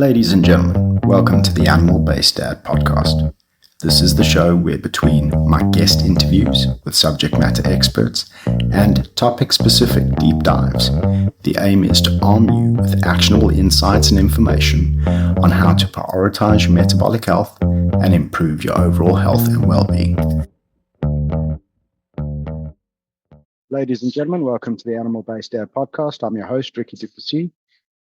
Ladies and gentlemen, welcome to the Animal-Based Dad podcast. This is the show where between my guest interviews with subject matter experts and topic-specific deep dives, the aim is to arm you with actionable insights and information on how to prioritize your metabolic health and improve your overall health and well-being. Ladies and gentlemen, welcome to the Animal-Based Dad podcast. I'm your host, Ricky Duplessis.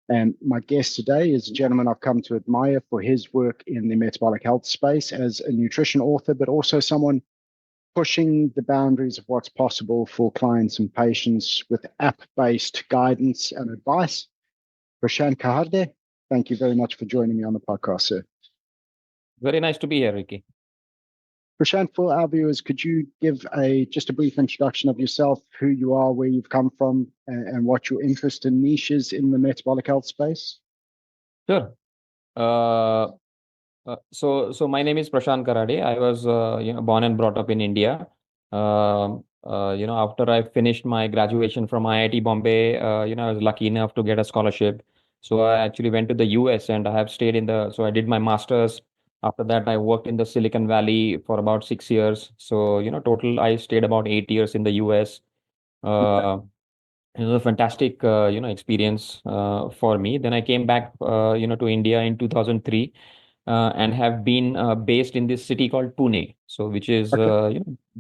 And my guest today is a gentleman I've come to admire for his work in the metabolic health space as a nutrition author, but also someone pushing the boundaries of what's possible for clients and patients with app-based guidance and advice. Prashant, Karhade, thank you very much for joining me on the podcast, sir. Very nice to be here, Ricky. Prashant, for our viewers, could you give just a brief introduction of yourself, who you are, where you've come from, and what your interest and niche is in the metabolic health space? Sure. So my name is Prashant Karhade. I was born and brought up in India. After I finished my graduation from IIT Bombay, I was lucky enough to get a scholarship. So I actually went to the US and I have stayed so I did my master's. After that, I worked in the Silicon Valley for about 6 years. So, total, I stayed about 8 years in the US. It was a fantastic, experience for me. Then I came back, to India in 2003 and have been based in this city called Pune. So, which is,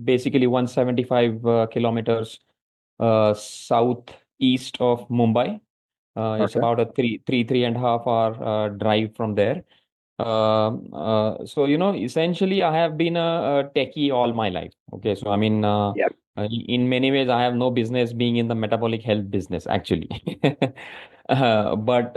basically 175 kilometers southeast of Mumbai. It's about a three and a half hour drive from there. So, essentially, I have been a techie all my life. Okay, so I mean, in many ways, I have no business being in the metabolic health business, actually. But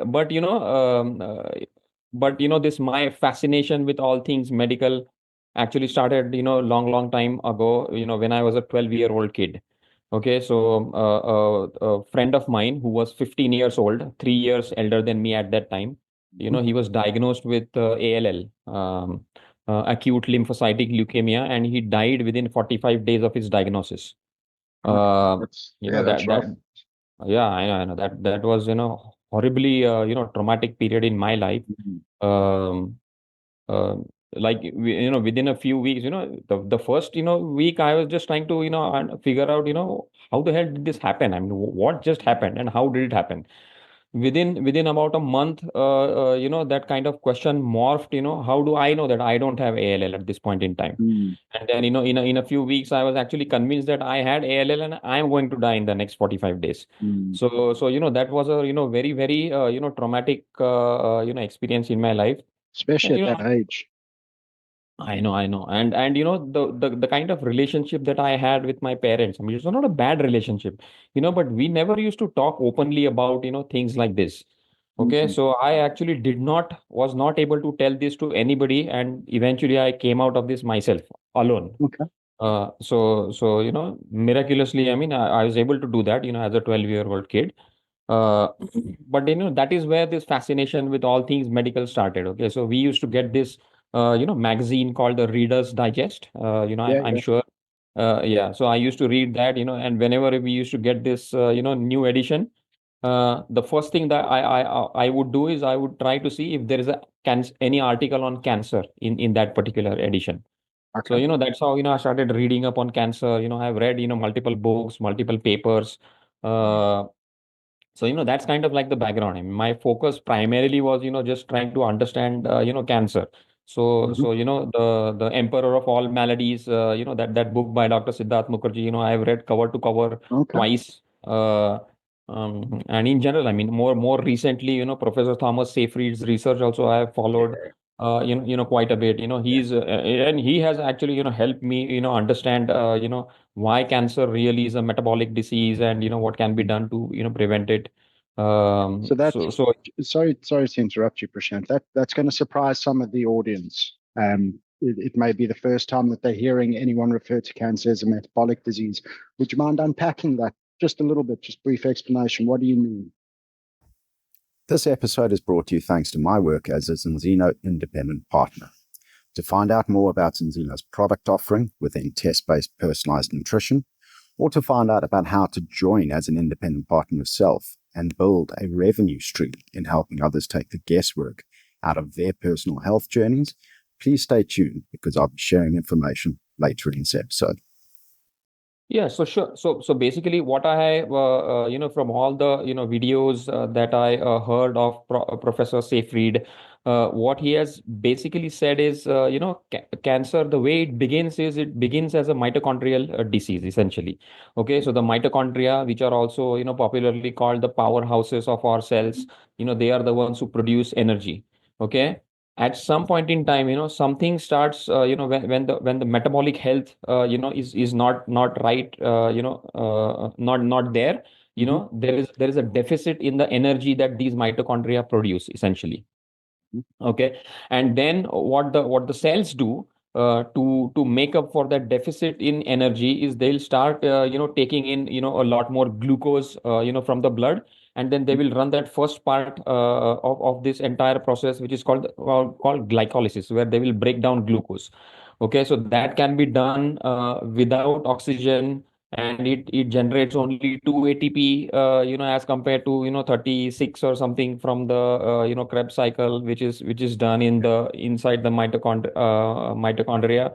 this my fascination with all things medical actually started, long time ago. When I was a 12-year-old kid. Okay, so a friend of mine who was 15 years old, 3 years elder than me at that time, he was diagnosed with ALL, acute lymphocytic leukemia, and he died within 45 days of his diagnosis. That's rough. I know that was, horribly, traumatic period in my life. Um, within a few weeks, the first, week I was just trying to, figure out, how the hell did this happen? I mean, what just happened and how did it happen? Within about a month, that kind of question morphed, how do I know that I don't have ALL at this point in time? And then, in a few weeks, I was actually convinced that I had ALL and I am going to die in the next 45 days. So, that was a, very, very, traumatic, experience in my life. Especially at that age. I know. And the kind of relationship that I had with my parents, I mean, it's not a bad relationship, but we never used to talk openly about, things like this. Okay, so I actually was not able to tell this to anybody, and eventually I came out of this myself alone. Okay. Miraculously, I mean, I was able to do that, as a 12-year-old kid. But that is where this fascination with all things medical started. Okay, so we used to get this magazine called the Reader's Digest. I'm sure. So I used to read that, and whenever we used to get this, new edition, the first thing that I would do is I would try to see if there is any article on cancer in that particular edition. Okay. So, that's how, I started reading up on cancer. I've read, multiple books, multiple papers. So, that's kind of like the background. I mean, my focus primarily was, just trying to understand, cancer. So, the Emperor of All Maladies, that book by Dr. Siddharth Mukherjee, I've read cover to cover twice. And in general, I mean, more recently, Professor Thomas Seyfried's research also I have followed, quite a bit. And he has actually, helped me, understand, why cancer really is a metabolic disease and, what can be done to, prevent it. Sorry to interrupt you, Prashant. That's going to surprise some of the audience. It may be the first time that they're hearing anyone refer to cancer as a metabolic disease. Would you mind unpacking that just a little bit? Just brief explanation. What do you mean? This episode is brought to you thanks to my work as a Enzino independent partner. To find out more about Enzino's product offering within test-based personalized nutrition, or to find out about how to join as an independent partner yourself and build a revenue stream in helping others take the guesswork out of their personal health journeys. Please stay tuned because I'll be sharing information later in this episode. Yeah, so sure. So basically, what I have, from all the videos that I heard of Professor Seyfried, what he has basically said is, cancer. The way it begins is it begins as a mitochondrial disease, essentially. Okay, so the mitochondria, which are also popularly called the powerhouses of our cells, they are the ones who produce energy. Okay, at some point in time, something starts, when the metabolic health, is not right, not there, there is a deficit in the energy that these mitochondria produce, essentially. Okay, and then what the cells do, to make up for that deficit in energy, is they'll start, taking in, a lot more glucose, from the blood, and then they will run that first part of this entire process, which is called glycolysis, where they will break down glucose. Okay, so that can be done without oxygen, and it generates only 2 ATP, as compared to 36 or something from the Krebs cycle, which is done inside the mitochondria.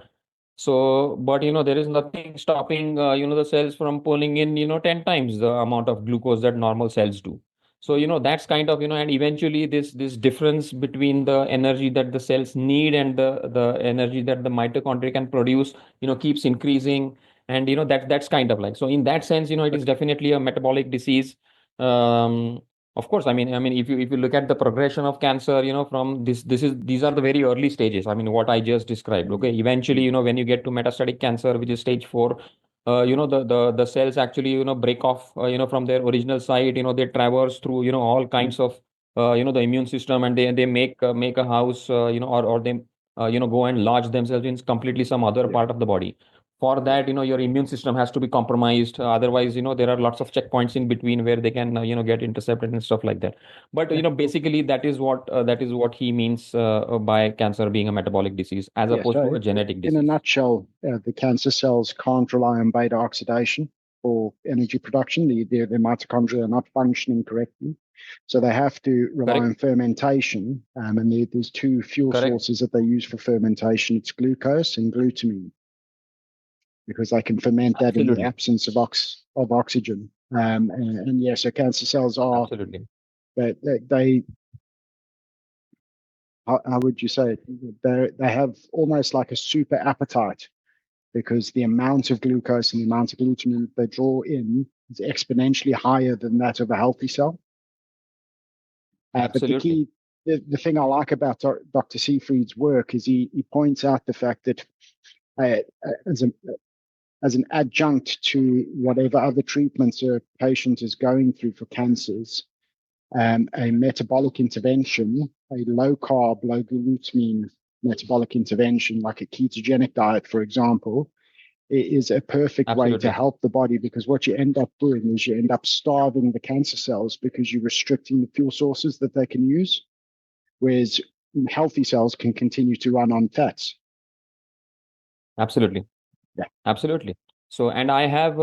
So, but there is nothing stopping the cells from pulling in 10 times the amount of glucose that normal cells do. So, that's kind of, and eventually this difference between the energy that the cells need and the energy that the mitochondria can produce, keeps increasing. And that's kind of like, so in that sense, it is definitely a metabolic disease. um of course, I mean, if you look at the progression of cancer, from these are the very early stages. I mean, what I just described. Okay, eventually, when you get to metastatic cancer, which is stage 4, the cells actually break off, from their original site. They traverse through all kinds of the immune system, and they make a house, or they go and lodge themselves in completely some other part of the body. For that, your immune system has to be compromised. Otherwise, there are lots of checkpoints in between where they can get intercepted and stuff like that. But basically, that is what he means by cancer being a metabolic disease as Yeah, opposed to so a genetic in a disease. nutshell, the cancer cells can't rely on beta oxidation for energy production. The mitochondria are not functioning correctly. So they have to rely Correct. on fermentation. And there's two fuel Correct. sources that they use for fermentation. It's glucose and glutamine, because they can ferment that in the Absolutely. absence of oxygen. And yeah, so cancer cells are, Absolutely. they how would you say it? They have almost like a super appetite, because the amount of glucose and the amount of glutamine they draw in is exponentially higher than that of a healthy cell. But Absolutely. the thing I like about Dr. Seyfried's work is he points out the fact that uh, as an adjunct to whatever other treatments a patient is going through for cancers, a metabolic intervention, a low carb, low glutamine metabolic intervention, like a ketogenic diet, for example, is a perfect way to Absolutely. help the body, because what you end up doing is you end up starving the cancer cells because you're restricting the fuel sources that they can use, whereas healthy cells can continue to run on fats. Absolutely. Yeah. Absolutely. So, and I have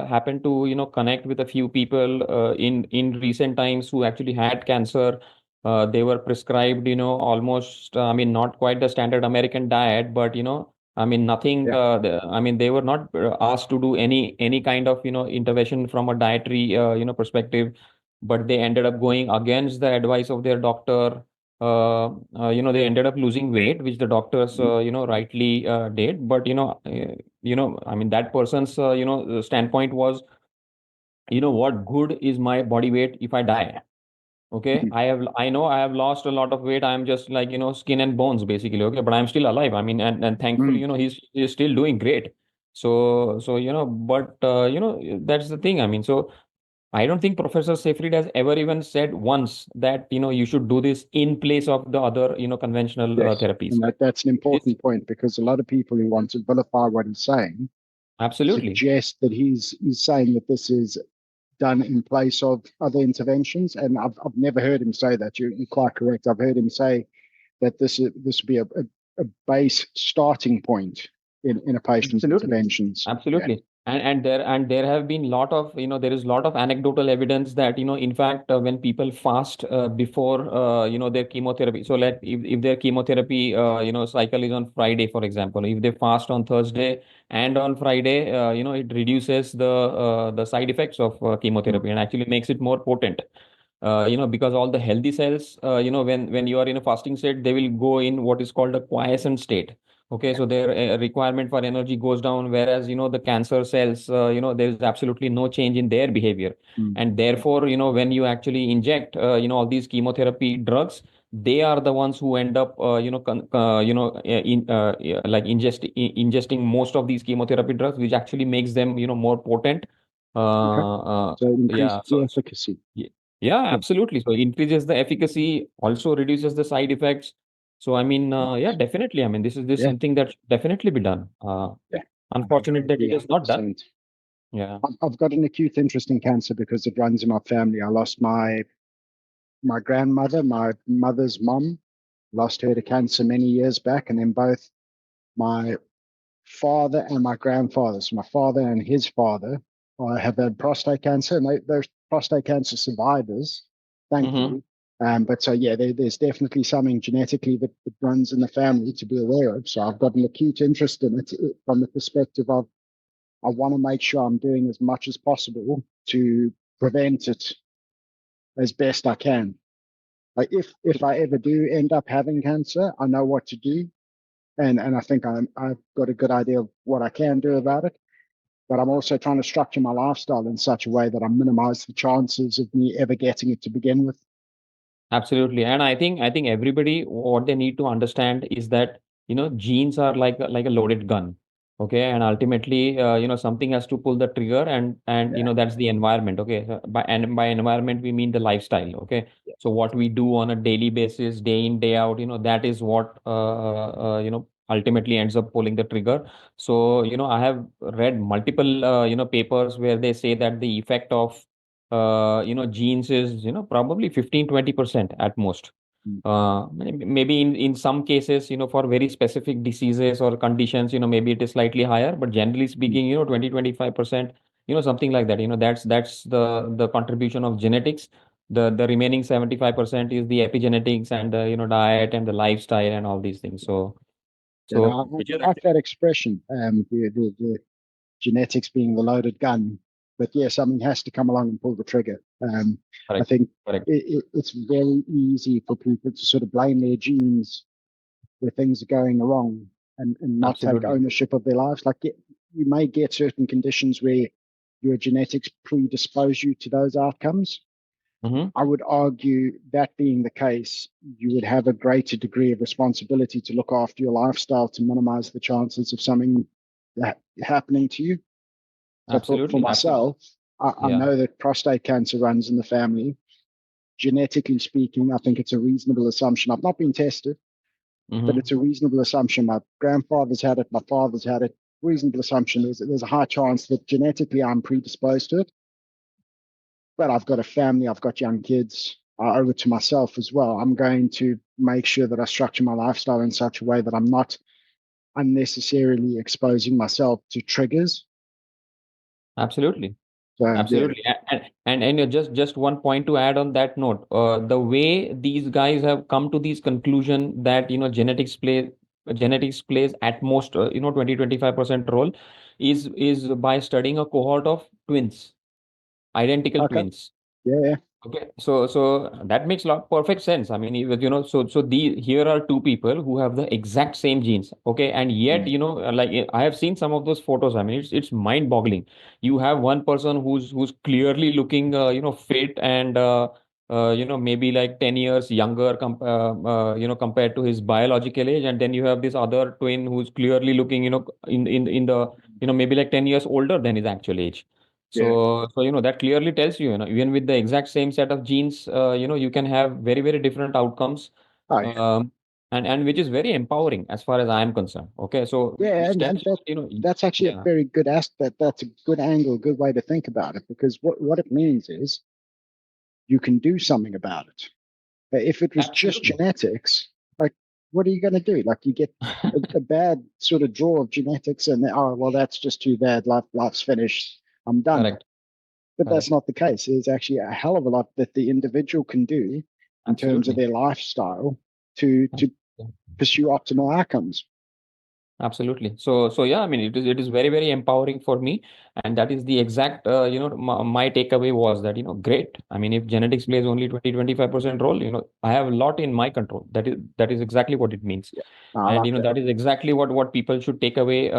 happened to, connect with a few people in recent times who actually had cancer. They were prescribed, almost, I mean, not quite the standard American diet, but, I mean, nothing, Yeah. I mean, they were not asked to do any kind of, intervention from a dietary, perspective, but they ended up going against the advice of their doctor. They ended up losing weight, which the doctors, rightly did. But I mean, that person's, standpoint was, what good is my body weight if I die? Okay, Mhm. I know I have lost a lot of weight. I'm just like, skin and bones, basically. Okay, but I'm still alive. I mean, and thankfully, Mm. he's still doing great. So but that's the thing. I mean, so I don't think Professor Seyfried has ever even said once that you should do this in place of the other conventional Yes. therapies. And that's an This important point, because a lot of people who want to vilify what he's saying absolutely, suggest that he's saying that this is done in place of other interventions. And I've never heard him say that. You're quite correct. I've heard him say that this would be a base starting point in a patient's absolutely, interventions. Yeah. absolutely. And there have been lot of, there is lot of anecdotal evidence that, in fact, when people fast before their chemotherapy, so if their chemotherapy cycle is on Friday, for example, if they fast on Thursday and on Friday, it reduces the side effects of chemotherapy and actually makes it more potent. Because all the healthy cells, when you are in a fasting state, they will go in what is called a quiescent state. Okay, so their requirement for energy goes down, whereas, the cancer cells, there is absolutely no change in their behavior. And therefore, when you actually inject, all these chemotherapy drugs, they are the ones who end up, like ingesting most of these chemotherapy drugs, which actually makes them, more potent. Okay. So it Yeah, increases the efficacy. yeah, absolutely. So it increases the efficacy, also reduces the side effects. So I mean, yeah, definitely. I mean, this is Yeah. something that should definitely be done. Yeah. Unfortunate that it is not done. 100%. Yeah. I've got an acute interest in cancer because it runs in my family. I lost my grandmother, my mother's mom, lost her to cancer many years back, and then both my father and my grandfather, so my father and his father, have had prostate cancer, and they're prostate cancer survivors, Mm-hmm. thankfully. But so yeah, there's definitely something genetically that runs in the family to be aware of. So I've got an acute interest in it from the perspective of I want to make sure I'm doing as much as possible to prevent it as best I can. Like if I ever do end up having cancer, I know what to do, and I think I've got a good idea of what I can do about it. But I'm also trying to structure my lifestyle in such a way that I minimize the chances of me ever getting it to begin with. Absolutely. And I think everybody, what they need to understand is that, genes are like a loaded gun. Okay. And ultimately, something has to pull the trigger, and Yeah, that's the environment. Okay. So by environment, we mean the lifestyle. Okay. yeah, So what we do on a daily basis, day in, day out, that is what ultimately ends up pulling the trigger. So, I have read multiple papers where they say that the effect of genes is, probably 15-20% at most. mm, Maybe in some cases, for very specific diseases or conditions, maybe it is slightly higher, but generally mm. speaking, 20-25%, something like that. That's the contribution of genetics. The remaining 75% is the epigenetics and the, diet and the lifestyle and all these things. And So which I is like actually that expression, the genetics being the loaded gun. But yeah, something has to come along and pull the trigger. I correct. think Correct. it's very easy for people to sort of blame their genes where things are going wrong and not take Absolutely. ownership of their lives. Like you may get certain conditions where your genetics predispose you to those outcomes. Mm-hmm. I would argue that being the case, you would have a greater degree of responsibility to look after your lifestyle to minimize the chances of something happening to you. So for Absolutely. Absolutely. myself, I Yeah. know that prostate cancer runs in the family. Genetically speaking, I think it's a reasonable assumption. I've not been tested, but Mm-hmm. it's a reasonable assumption. My grandfather's had it, my father's had it. Reasonable assumption. There's a high chance that genetically I'm predisposed to it. But I've got a family, I've got young kids. I owe it to myself as well. I'm going to make sure that I structure my lifestyle in such a way that I'm not unnecessarily exposing myself to triggers. Absolutely. So yeah, Absolutely. Just one point to add on that note, the way these guys have come to these conclusion that, genetics plays at most, 20-25% role is by studying a cohort of twins, identical okay, twins. yeah, Okay, so that makes perfect sense. I mean, so here are two people who have the exact same genes. Okay, and yet, mm, like I have seen some of those photos. I mean, it's mind-boggling. You have one person who's clearly looking, fit and maybe like 10 years younger, compared to his biological age, and then you have this other twin who's clearly looking, in the, maybe like 10 years older than his actual age. yeah. So, that clearly tells you, even with the exact same set of genes, you can have very, very different outcomes, Oh yeah, um, and which is very empowering as far as I am concerned. Okay, so yeah, and steps, that's actually a yeah, very good aspect. That's a good angle, good way to think about it. Because what it means is you can do something about it. If it was just absolutely. genetics, like what are you going to do? Like you get a bad sort of draw of genetics, and oh well, that's just too bad. Life's finished. I'm done. Correct. But that's Correct. not the case. There's actually a hell of a lot that the individual can do in terms of Absolutely. their lifestyle to pursue optimal outcomes. Absolutely. So yeah, I mean, it is very, very empowering for me, and that is the exact my takeaway was that great. I mean, if genetics plays only 20-25% role, I have a lot in my control. That is exactly what it means, Yeah, I and like that. that is exactly what people should take away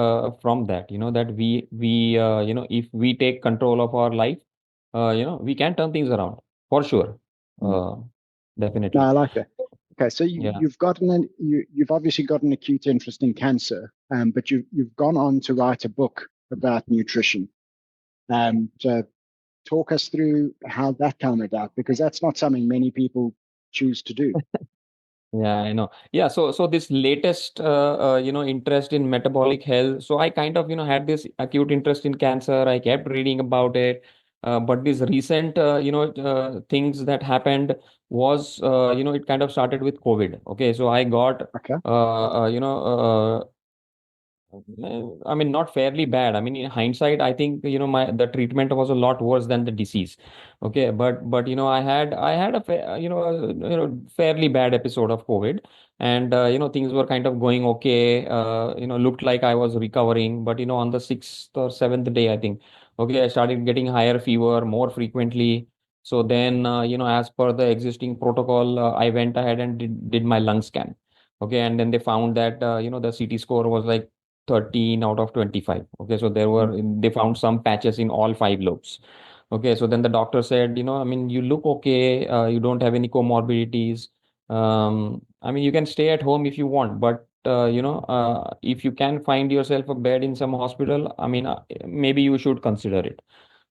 from that. That we if we take control of our life, we can turn things around for sure. Mm. Uh, No, I definitely. like that. Okay, so Yeah. you've obviously got an acute interest in cancer, but you've gone on to write a book about nutrition. So talk us through how that came about, because that's not something many people choose to do. Yeah, I know. Yeah, so this latest interest in metabolic health. So I kind of had this acute interest in cancer. I kept reading about it, but these recent things that happened was it kind of started with COVID. Okay, so I got Okay, I mean, not fairly bad. I mean, in hindsight, I think my the treatment was a lot worse than the disease. Okay, but I had a fairly bad episode of COVID, and things were kind of going okay. Looked like I was recovering, but on the sixth or seventh day, I think, okay, I started getting higher fever more frequently. So then, as per the existing protocol, I went ahead and did my lung scan. Okay, and then they found that the CT score was like 13 out of 25. Okay, so mm, they found some patches in all five lobes. Okay, so then the doctor said, I mean, you look okay, you don't have any comorbidities. I mean, you can stay at home if you want, but if you can find yourself a bed in some hospital, I mean, maybe you should consider it.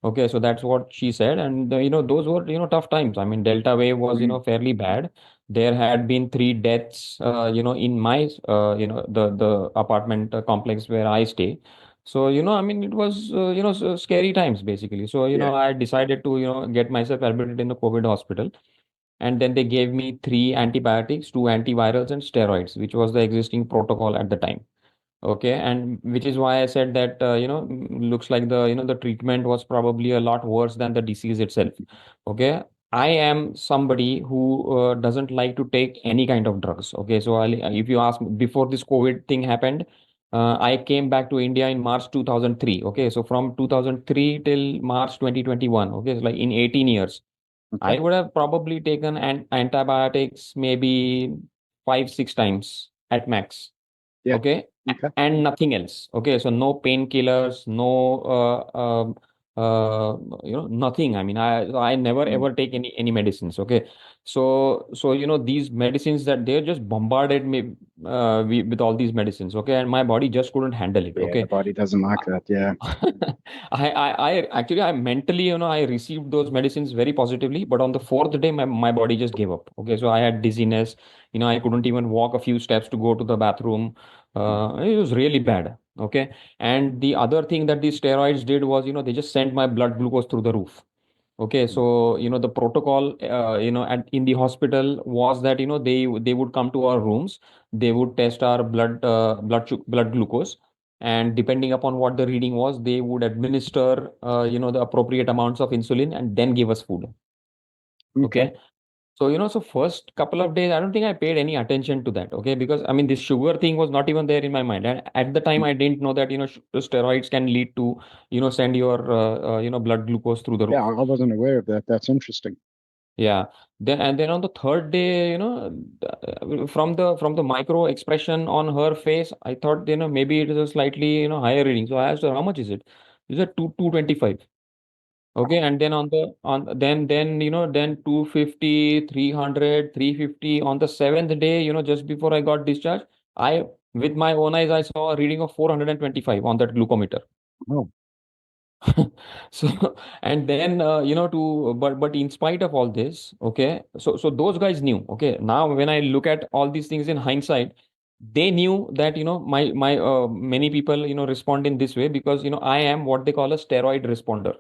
Okay, so that's what she said, and those were tough times. I mean, Delta wave was mm, fairly bad. There had been three deaths, in my the apartment complex where I stay. So I mean, it was scary times basically. So yeah, I decided to get myself admitted in the COVID hospital, and then they gave me three antibiotics, two antivirals, and steroids, which was the existing protocol at the time. Okay, and which is why I said that looks like the treatment was probably a lot worse than the disease itself. Okay, I am somebody who doesn't like to take any kind of drugs. Okay, so if you ask me, before this COVID thing happened, I came back to India in March 2003. Okay, so from 2003 till March 2021. Okay, it's like in 18 years, okay, I would have probably taken antibiotics maybe 5-6 times at max. yeah, Okay, okay, and nothing else. Okay, so no painkillers, no nothing. I mean, I never mm, ever take any medicines. Okay, so these medicines that they just bombarded me with all these medicines. Okay, and my body just couldn't handle it. yeah. The Okay. body doesn't like that. Yeah, I actually, I mentally, I received those medicines very positively, but on the fourth day, my body just gave up. Okay, so I had dizziness. I couldn't even walk a few steps to go to the bathroom. It was really bad. Okay, and the other thing that these steroids did was, they just sent my blood glucose through the roof. Okay, so the protocol, in the hospital was that they would come to our rooms, they would test our blood glucose, and depending upon what the reading was, they would administer the appropriate amounts of insulin and then give us food. okay. Okay, so so first couple of days, I don't think I paid any attention to that. Okay, because I mean this sugar thing was not even there in my mind, and at the time I didn't know that steroids can lead to send your blood glucose through the Yeah, roof. I wasn't aware of that. That's interesting. Yeah. Then on the third day, from the micro expression on her face, I thought, maybe it is a slightly, higher reading. So I asked her, how much is it? She said 225. Okay. And then on the on then 250, 300, 350 on the seventh day, just before I got discharged, I with my own eyes, I saw a reading of 425 on that glucometer. Oh, So and then to but in spite of all this, okay, so those guys knew. Okay, now when I look at all these things in hindsight, they knew that my many people respond in this way because I am what they call a steroid responder.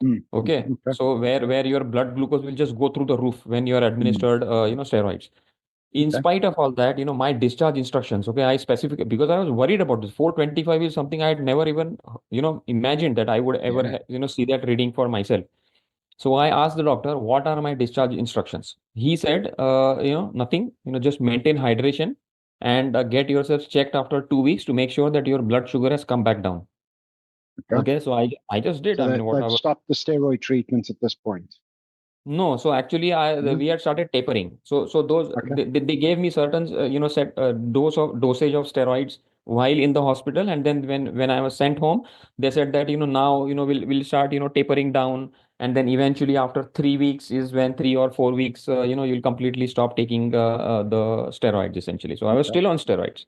mm, Okay, okay. so where your blood glucose will just go through the roof when you are Mm, administered steroids. In Okay. spite of all that, my discharge instructions, okay, I specific because I was worried about this. 425 is something I had never even, imagined that I would ever, Yeah. see that reading for myself. So I asked the doctor, what are my discharge instructions? He said, nothing, just maintain hydration and get yourself checked after 2 weeks to make sure that your blood sugar has come back down. Okay. Okay, so I just did. So I mean, they've whatever. stopped the steroid treatments at this point. No, so actually, No? we had started tapering. So those Okay. they gave me certain set dosage of steroids while in the hospital, and then when I was sent home, they said that now we'll start tapering down, and then eventually after 3 weeks is when 3 or 4 weeks you'll completely stop taking the steroids essentially. So I was Okay. still on steroids.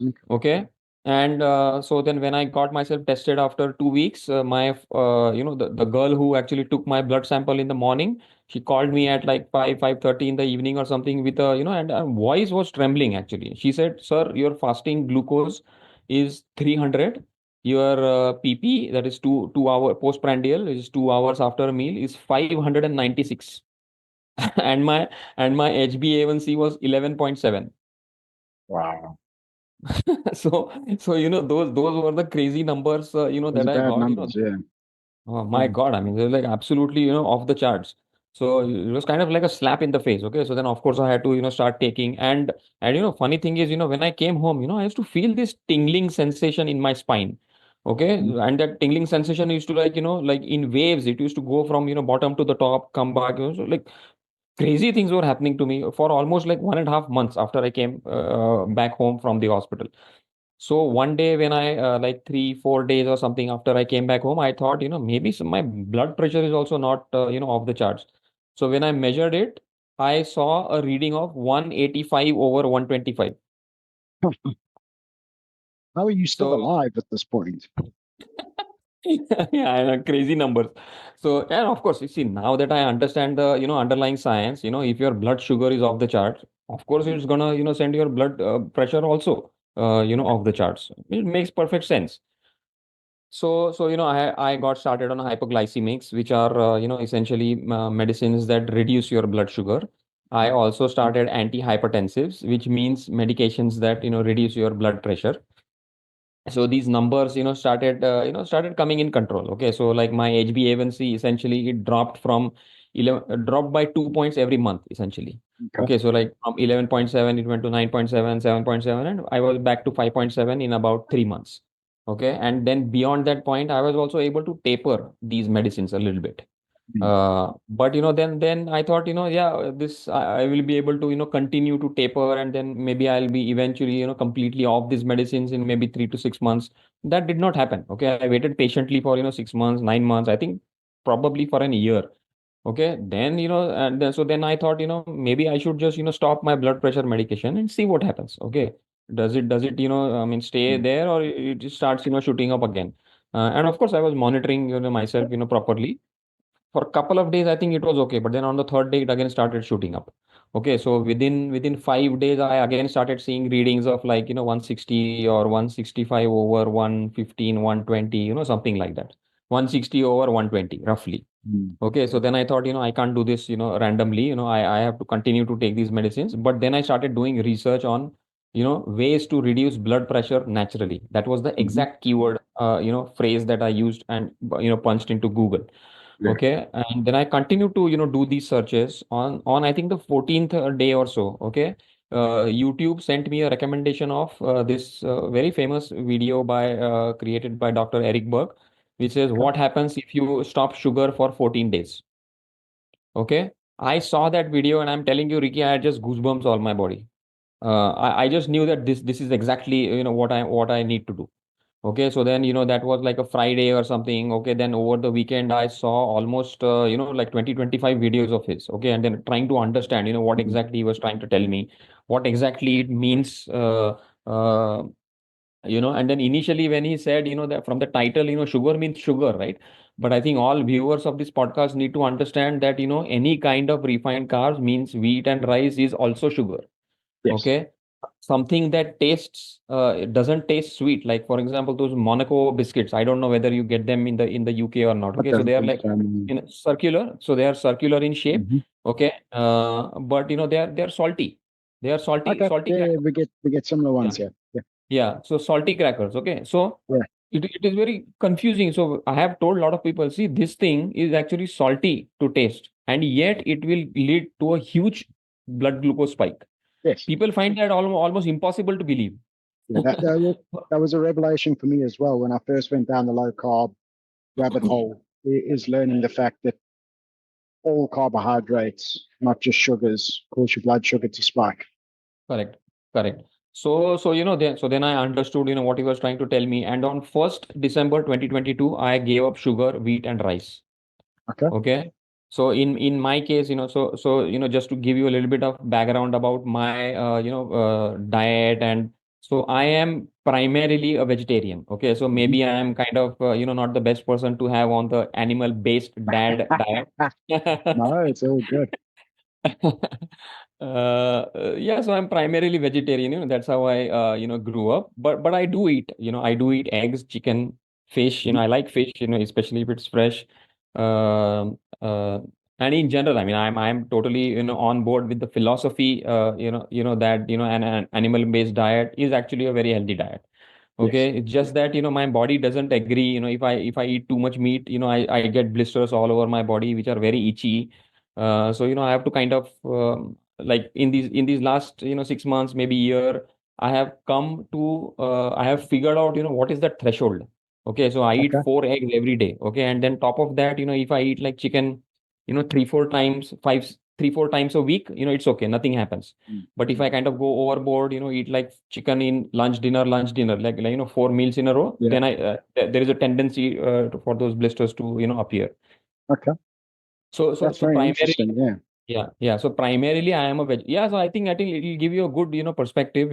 Okay. Okay. And so then when I got myself tested after 2 weeks, the girl who actually took my blood sample in the morning, she called me at like 5:30 in the evening or something with and her voice was trembling actually. She said, "Sir, your fasting glucose is 300. Your PP, that is two hour postprandial, is 2 hours after a meal, is 596." And my HbA1c was 11.7. Wow. So those were the crazy numbers Those that are I bad got. numbers. Yeah. Oh my Mm. God, I mean they're like absolutely off the charts. So it was kind of like a slap in the face. Okay, so then of course I had to start taking, and funny thing is when I came home I used to feel this tingling sensation in my spine. Okay, Mm. and that tingling sensation used to like in waves. It used to go from bottom to the top, come back. So like crazy things were happening to me for almost like 1.5 months after I came back home from the hospital. So one day when I like 3 4 days or something after I came back home, I thought maybe my blood pressure is also not off the charts. So when I measured it, I saw a reading of 185 over 125. How are you still So alive at this point? yeah, crazy numbers. So and of course, you see now that I understand the underlying science, if your blood sugar is off the charts, of course it's gonna send your blood pressure also off the charts. It makes perfect sense. So I got started on hypoglycemics, which are essentially medicines that reduce your blood sugar. I also started antihypertensives, which means medications that reduce your blood pressure. So these numbers started coming in control. Okay, so like my HbA1c essentially it dropped from 11 dropped by 2 points every month essentially. Okay. Okay, so like from 11.7 it went to 9.7, 7.7, and I was back to 5.7 in about 3 months. Okay, and then beyond that point I was also able to taper these medicines a little bit. Mm. But then I thought, yeah, this I will be able to, continue to taper, and then maybe I'll be eventually, completely off these medicines in maybe 3 to 6 months. That did not happen. Okay, I waited patiently for 6 months, 9 months. I think probably for an year. Okay, then and then so then I thought, maybe I should just stop my blood pressure medication and see what happens. Okay, does it I mean stay Mm. there, or it just starts shooting up again? And of course I was monitoring myself properly for a couple of days. I think it was okay, but then on the third day it again started shooting up. Okay, so within 5 days I again started seeing readings of like 160 or 165 over 115, 120, something like that. 160 over 120 roughly. Mm. Okay, so then I thought, I can't do this, randomly. I have to continue to take these medicines. But then I started doing research on, ways to reduce blood pressure naturally. That was the Mhm. exact keyword, phrase that I used and, punched into Google. Yeah. Okay, and then I continued to do these searches on I think the 14th day or so. Okay, YouTube sent me a recommendation of this very famous video by created by Dr. Eric Berg, which says Okay. what happens if you stop sugar for 14 days. Okay, I saw that video and I'm telling you, Ricky, I had just goosebumps all my body. I just knew that this is exactly what I need to do. Okay, so then that was like a Friday or something. Okay, then over the weekend I saw almost like 20 25 videos of his. Okay, and then trying to understand what Mm. exactly he was trying to tell me, what exactly it means. Uh, and then initially when he said that from the title sugar means sugar, right? But I think all viewers of this podcast need to understand that any kind of refined carbs means wheat and rice is also sugar. Yes. Okay, something that tastes it doesn't taste sweet, like for example those Monaco biscuits. I don't know whether you get them in the UK or not. I Okay, so don't they are think like so. No. circular, so they are circular in shape. Mhm. Okay, but they are salty. They are salty, Okay. salty Yeah, crackers. we get similar Yeah. ones here. Yeah. Yeah. So salty crackers. Okay. So Yeah. it is very confusing. So I have told a lot of people, see, this thing is actually salty to taste, and yet it will lead to a huge blood glucose spike. Yes. People find that almost impossible to believe. Yeah, that was a revelation for me as well when I first went down the low carb rabbit hole. Is learning the fact that all carbohydrates, not just sugars, cause your blood sugar to spike. Correct. Correct. So then I understood, what he was trying to tell me. And on 1st December 2022, I gave up sugar, wheat, and rice. Okay. Okay. So in my case, just to give you a little bit of background about my diet, and so I am primarily a vegetarian. Okay. So Mhm. maybe I am kind of not the best person to have on the animal based diet. No, it's all good. Yeah, so I'm primarily vegetarian, that's how I grew up. But I do eat, I do eat eggs, chicken, fish, Mhm. I like fish, especially if it's fresh. Um and in general, I mean, I'm totally, on board with the philosophy, that, an animal-based diet is actually a very healthy diet. Yes. Okay, it's just that, my body doesn't agree. If I eat too much meat, I get blisters all over my body, which are very itchy. So, I have to kind of like in these last 6 months, maybe year, I have figured out, what is the threshold. Okay, so I eat Okay. 4 eggs every day. Okay, and then top of that, if I eat like chicken, 3-4 times a week, it's okay, nothing happens. Mm. But if I kind of go overboard, eat like chicken in lunch, dinner, like 4 meals in a row, Yeah. then there is a tendency for those blisters to appear. Okay. So That's very primarily, interesting. Yeah. yeah, yeah. So primarily, I am a veg. Yeah, so I think it will give you a good, perspective,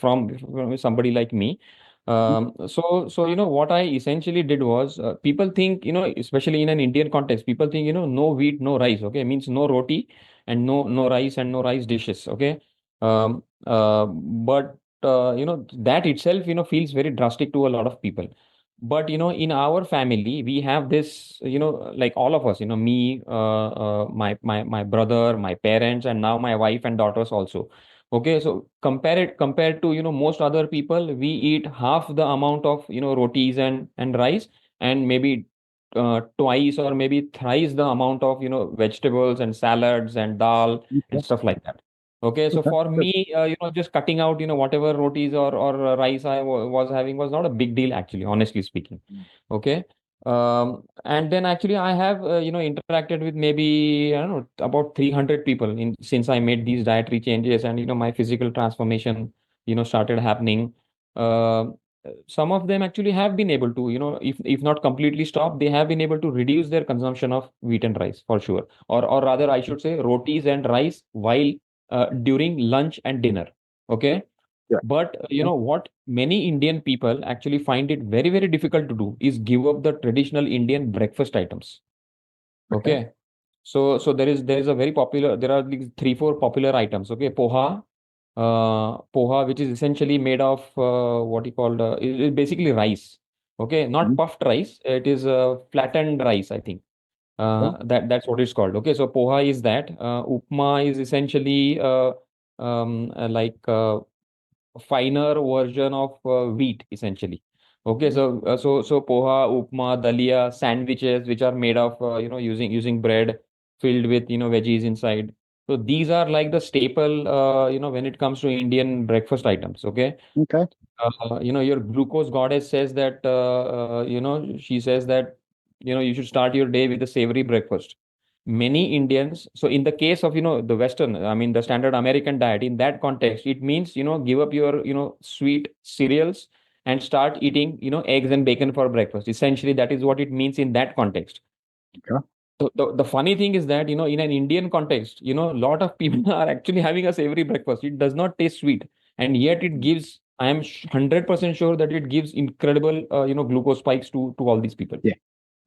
from somebody like me. Mhm. So what I essentially did was, people think, especially in an Indian context, people think, no wheat, no rice. Okay, means no roti and no rice and no rice dishes. Okay, but that itself, feels very drastic to a lot of people. But in our family, we have this, like all of us, me, my brother, my parents, and now my wife and daughters also. Okay, so compared to most other people, we eat half the amount of rotis and rice, and maybe twice or maybe thrice the amount of vegetables and salads and dal and Okay. stuff like that. Okay, so Okay. for Good. me, just cutting out, whatever rotis or rice was having was not a big deal, actually, honestly speaking. Mm. Okay. And then actually I have, interacted with maybe, I don't know, about 300 people since I made these dietary changes, and, my physical transformation, started happening. Uh, some of them actually have been able to, if not completely stop, they have been able to reduce their consumption of wheat and rice for sure. Or rather, I should say rotis and rice while during lunch and dinner. Okay. Yeah. But Okay. what many Indian people actually find it very, very difficult to do is give up the traditional Indian breakfast items. Okay. Okay. So there is a very popular, there are these 3-4 popular items. Okay. Poha, which is essentially made of what you call it is basically rice. Okay. Not Mhm. puffed rice. It is flattened rice, I think. Okay. That's what it's called. Okay. So poha is that. Upma is essentially like finer version of wheat essentially. Okay, Mhm. so poha, upma, dalia, sandwiches which are made of using bread filled with veggies inside. So these are like the staple when it comes to Indian breakfast items. Okay, Okay. your glucose goddess says that she says that you should start your day with a savory breakfast. Many Indians, so in the case of the Western, I mean the standard American diet, in that context, it means give up your sweet cereals and start eating eggs and bacon for breakfast. Essentially, that is what it means in that context. Okay. So the funny thing is that, in an Indian context, a lot of people are actually having a savory breakfast. It does not taste sweet, and yet it gives, I am 100% sure that it gives incredible, glucose spikes to all these people Yeah.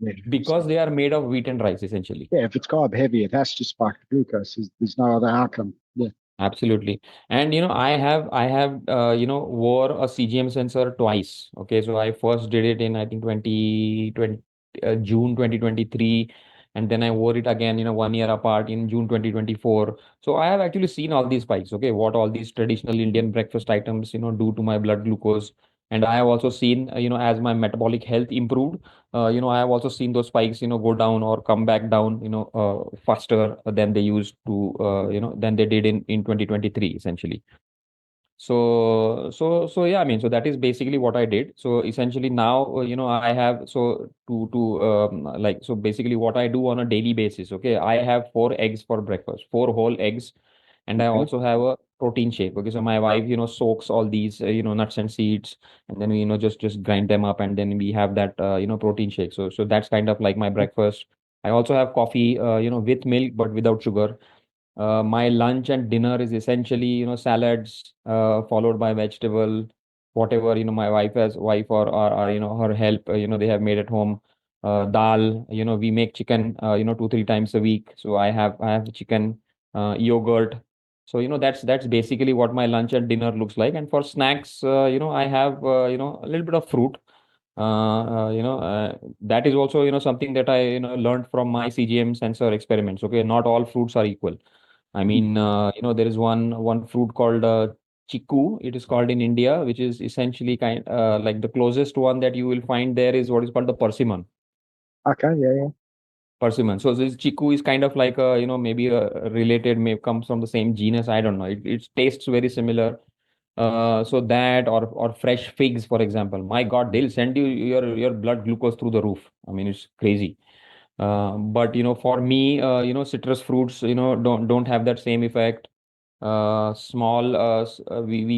Yeah. because they are made of wheat and rice, essentially. Yeah. If it's carb heavy, it has to spike the glucose. There's no other outcome. Yeah. Absolutely. And I have wore a CGM sensor twice. Okay, so I first did it in, I think, 2020 June 2023, and then I wore it again, 1 year apart in June 2024. So I have actually seen all these spikes, okay, what all these traditional Indian breakfast items, do to my blood glucose. And I have also seen, as my metabolic health improved, I have also seen those spikes, go down or come back down, faster than they used to, than they did in 2023, essentially. So yeah, I mean, so that is basically what I did. So essentially now, I have, so like, so basically what I do on a daily basis, okay, I have 4 eggs for breakfast, 4 whole eggs, and I Okay. also have a protein shake. Okay, so my wife, soaks all these, nuts and seeds, and then we, just grind them up, and then we have that, protein shake. So that's kind of like my breakfast. I also have coffee, with milk but without sugar. My lunch and dinner is essentially, salads, followed by vegetable, whatever, my wife or her help, they have made at home. Dal, we make chicken, 2, 3 times a week. So I have chicken, yogurt. So, that's basically what my lunch and dinner looks like. And for snacks, I have, a little bit of fruit. That is also, something that I, learned from my CGM sensor experiments. Okay, not all fruits are equal. I mean, there is one fruit called chiku. It is called in India, which is essentially kind like the closest one that you will find there is what is called the persimmon. Okay. Yeah. Yeah. Persimmon. So this chiku is kind of like a, maybe related, may comes from the same genus. I don't know. It tastes very similar. So that or fresh figs, for example. My God, they'll send you your blood glucose through the roof. I mean, it's crazy. But for me, citrus fruits, don't have that same effect. We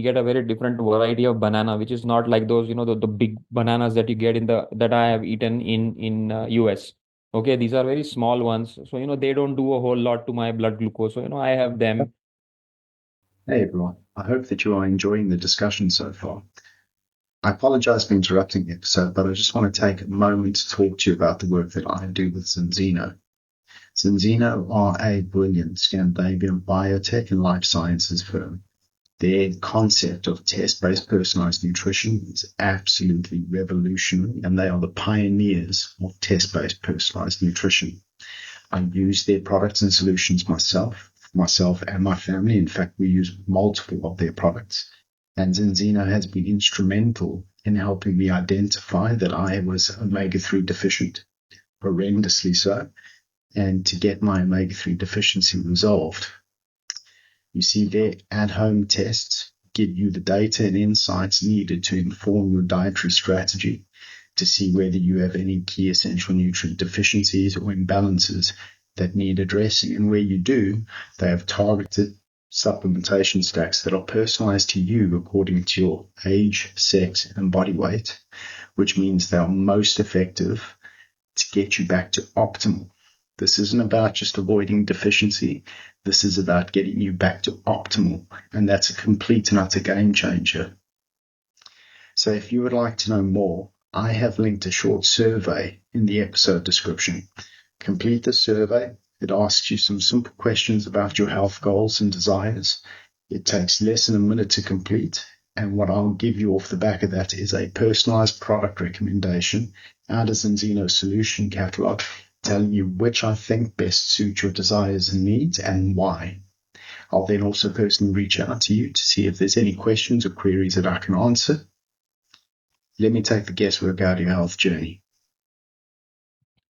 get a very different variety of banana, which is not like those, the big bananas that you get that I have eaten in US. Okay, these are very small ones, so they don't do a whole lot to my blood glucose. So I have them. Hey everyone, I hope that you are enjoying the discussion so far. I apologize for interrupting the episode, but I just want to take a moment to talk to you about the work that I do with Zinzino. Zinzino are a brilliant Scandinavian biotech and life sciences firm. Their concept of test-based personalized nutrition is absolutely revolutionary, and they are the pioneers of test-based personalized nutrition. I use their products and solutions myself and my family. In fact, we use multiple of their products. And Zinzino has been instrumental in helping me identify that I was omega-3 deficient, horrendously so, and to get my omega-3 deficiency resolved. You see, their at-home tests give you the data and insights needed to inform your dietary strategy to see whether you have any key essential nutrient deficiencies or imbalances that need addressing. And where you do, they have targeted supplementation stacks that are personalized to you according to your age, sex, and body weight, which means they are most effective to get you back to optimal. This isn't about just avoiding deficiency. This is about getting you back to optimal. And that's a complete and utter game changer. So if you would like to know more, I have linked a short survey in the episode description. Complete the survey. It asks you some simple questions about your health goals and desires. It takes less than a minute to complete. And what I'll give you off the back of that is a personalized product recommendation out of Zinzino's solution catalog, telling you which I think best suit your desires and needs and why. I'll then also personally reach out to you to see if there's any questions or queries that I can answer. Let me take the guesswork out of your health journey.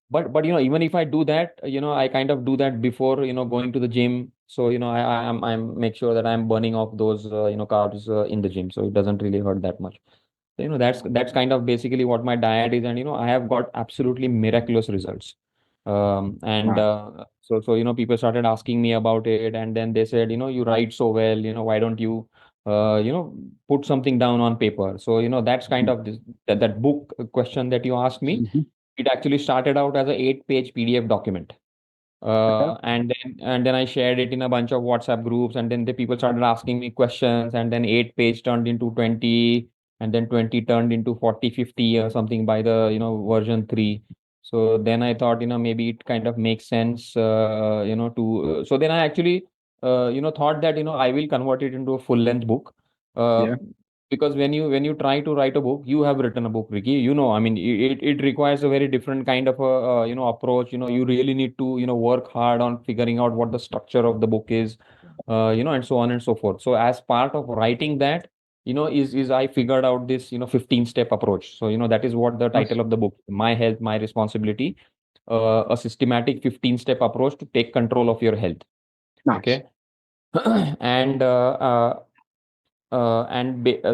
But even if I do that, I kind of do that before, going to the gym. So I'm make sure that I'm burning off those carbs in the gym, so it doesn't really hurt that much. So, that's kind of basically what my diet is, and I have got absolutely miraculous results. And Wow. so people started asking me about it, and then they said, you write so well, why don't you put something down on paper? So that's kind of that book question that you asked me. Mm-hmm. It actually started out as a 8-page PDF document. Okay. And then I shared it in a bunch of WhatsApp groups, and then the people started asking me questions, and then 8 page turned into 20, and then 20 turned into 40, 50 or something by the version 3. So then I thought, maybe it kind of makes sense, to so then I actually thought that I will convert it into a full length book. Uh, Yeah. because when you try to write a book, you have written a book, Ricky. I mean, it requires a very different kind of a approach. You really need to work hard on figuring out what the structure of the book is, and so on and so forth. So as part of writing that, is I figured out this 15-step approach. So that is what the Nice. title of the book, My Health, My Responsibility, a systematic 15-step approach to take control of your health. Nice. Okay. and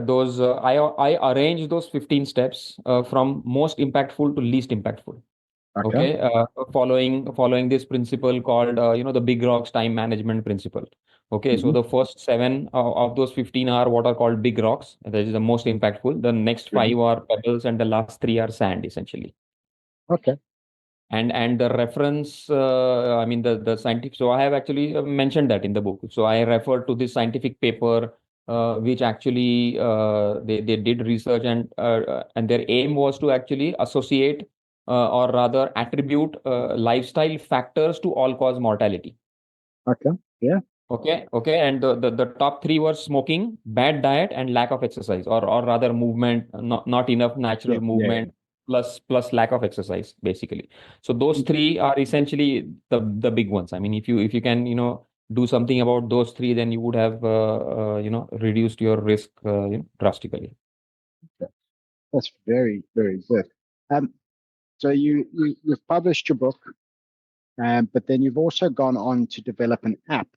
those I arrange those 15 steps from most impactful to least impactful. Okay. Okay, following this principle called the big rocks time management principle. Okay, so Hmm. the first seven of those 15 are what are called big rocks. That is the most impactful. The next Yeah. five are pebbles, and the last three are sand, essentially. Okay. And the reference, I mean the scientific. So I have actually mentioned that in the book. So I refer to this scientific paper, which actually they did research, and their aim was to actually associate, or rather attribute, lifestyle factors to all cause mortality. Okay. Yeah. Okay, and the top three were smoking, bad diet, and lack of exercise, or rather movement, not enough Yeah. natural Yeah. movement, plus lack of exercise, basically. So those Mhm. three are essentially the big ones. I mean, if you can do something about those three, then you would have reduced your risk drastically. That's very, very good. Um, so you've published your book, but then you've also gone on to develop an app.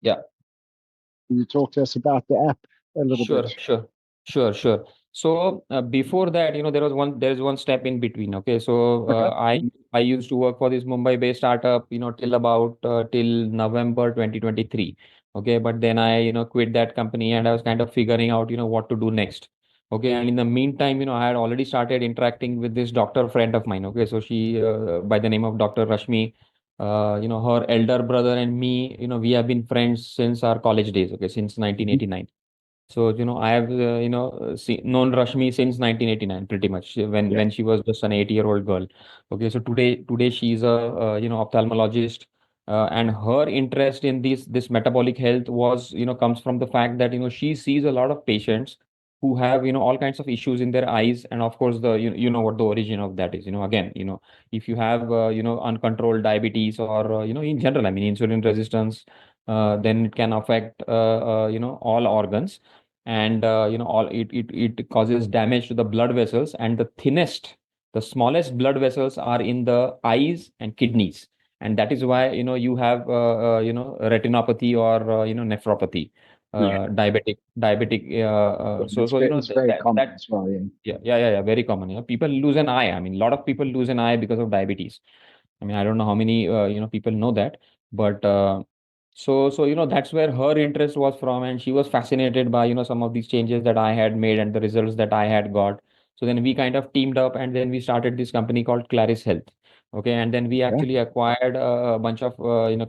Yeah. Can you talk to us about the app a little bit? Sure. So before that, there is one step in between. Okay, so Okay. I used to work for this Mumbai-based startup, till November 2023. Okay, but then I quit that company, and I was kind of figuring out what to do next. Okay, and in the meantime, I had already started interacting with this doctor friend of mine. Okay, so she, by the name of Dr. Rashmi. Her elder brother and me, we have been friends since our college days. Okay, since Mhm. 1989. So, I have, known Rashmi since 1989, pretty much, when Yeah. when she was just an 8-year-old girl. Okay, so today she's a, ophthalmologist, and her interest in this metabolic health comes from the fact that she sees a lot of patients who have all kinds of issues in their eyes, and of course you know what the origin of that is. Again, if you have uncontrolled diabetes, or in general, I mean, insulin resistance, then it can affect all organs, and all it causes damage to the blood vessels, and the smallest blood vessels are in the eyes and kidneys, and that is why you have retinopathy, or nephropathy, Yeah. diabetic, Yeah. so It's very common that as well. Yeah. yeah, very common. People lose an eye. I mean, a lot of people lose an eye because of diabetes. I mean, I don't know how many people know that, but so that's where her interest was from, and she was fascinated by some of these changes that I had made and the results that I had got. So then we kind of teamed up, and then we started this company called Claris Health. Okay, and then we Okay. actually acquired a bunch of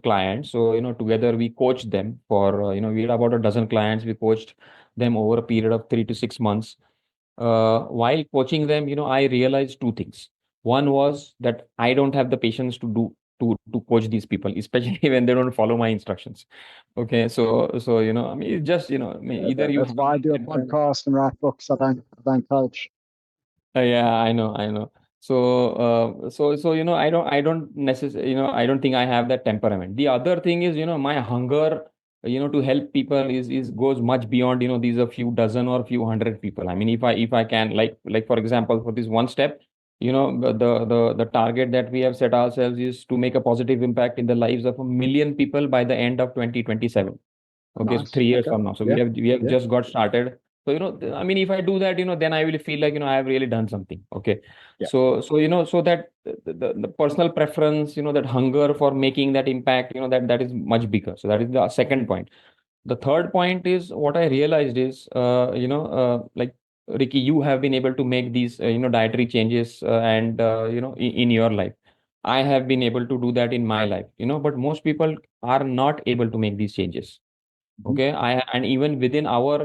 clients. So together we coached them for we had about a dozen clients. We coached them over a period of 3 to 6 months. While coaching them, I realized two things. One was that I don't have the patience to coach these people, especially when they don't follow my instructions. Okay, so I mean, it's just I mean, either you That's have why I the do a temperament. podcast and write books. I don't coach. Yeah, I know. So I don't necessarily, I don't think I have that temperament. The other thing is, my hunger, to help people is goes much beyond, these a few dozen or few hundred people. I mean, if I can, like for example, for this one step, the target that we have set ourselves is to make a positive impact in the lives of 1 million people by the end of 2027. Okay, so Nice. 3 years Okay. from now. So we Yeah. have Yeah. just got started. So I mean, if I do that, then I will feel like I have really done something. Okay, Yeah. so so that the personal preference, that hunger for making that impact, that is much bigger. So that is the second point. The third point is what I realized is, like Ricky, you have been able to make these dietary changes, and in your life. I have been able to do that in my life, but most people are not able to make these changes. Mhm. Okay, and even within our,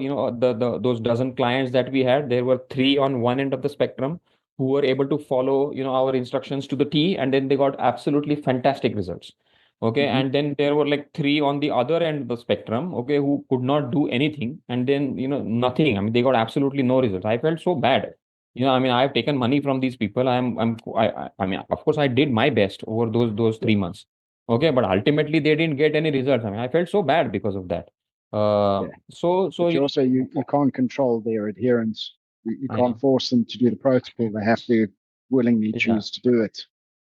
those dozen clients that we had, there were three on one end of the spectrum who were able to follow, our instructions to the T, and then they got absolutely fantastic results. Okay, Mhm. and then there were like three on the other end of the spectrum, okay, who could not do anything, and then nothing. I mean, they got absolutely no results. I felt so bad. I mean, I've taken money from these people. I mean, of course, I did my best over those Yeah. 3 months. Okay, but ultimately they didn't get any results. I mean, I felt so bad because of that. Yeah. So But you can't control their adherence. You I can't know. force them to do the protocol. They have to willingly Yeah. choose to do it.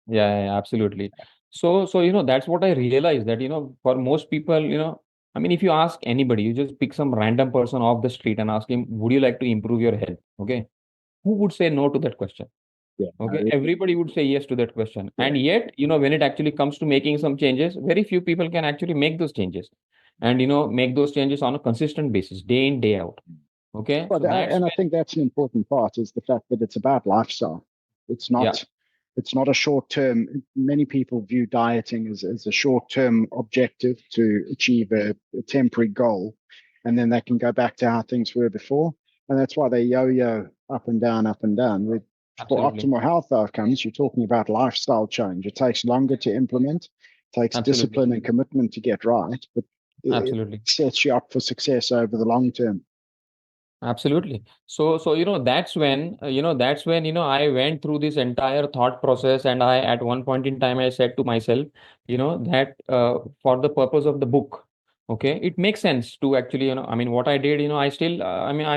Yeah, absolutely. So that's what I realized that, for most people, I mean, if you ask anybody, you just pick some random person off the street and ask him, would you like to improve your health? Okay. Who would say no to that question? Yeah. Okay. Everybody would say yes to that question. Yeah. And yet, when it actually comes to making some changes, very few people can actually make those changes and, make those changes on a consistent basis, day in, day out. Okay. Well, So that's and I when, think that's an important part is the fact that it's about lifestyle. It's yeah, not it's not a short term. Many people view dieting as a short term objective to achieve a temporary goal, and then they can go back to how things were before. And that's why they yo-yo up and down, up and down. For absolutely. optimal health outcomes, you're talking about lifestyle change. It takes longer to implement, takes Absolutely. discipline and commitment to get right, but it Absolutely. sets you up for success over the long term. Absolutely. So that's when I went through this entire thought process, and at one point in time, I said to myself, that for the purpose of the book, okay, it makes sense to actually, I mean, what I did, I'm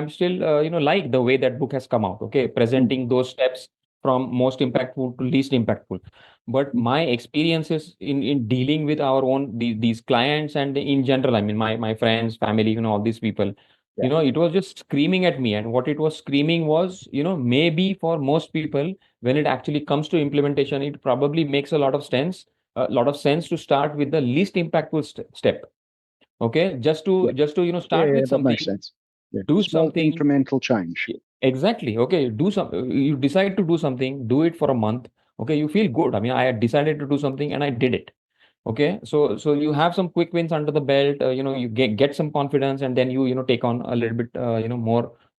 still, like the way that book has come out, okay, Mm. presenting those steps from most impactful to least impactful. But my experiences in dealing with our own these clients and in general, I mean, my friends, family, all these people, Yeah, it was just screaming at me. And what it was screaming was, maybe for most people, when it actually comes to implementation, it probably makes a lot of sense to start with the least impactful step. Okay, yeah, just to start yeah, with that makes something, sense. Yeah, do small something. incremental change. Exactly. Okay, you decide to do something, do it for a month. Okay, you feel good. I mean, I had decided to do something and I did it. Okay, so you have some quick wins under the belt. You get some confidence, and then you take on a little bit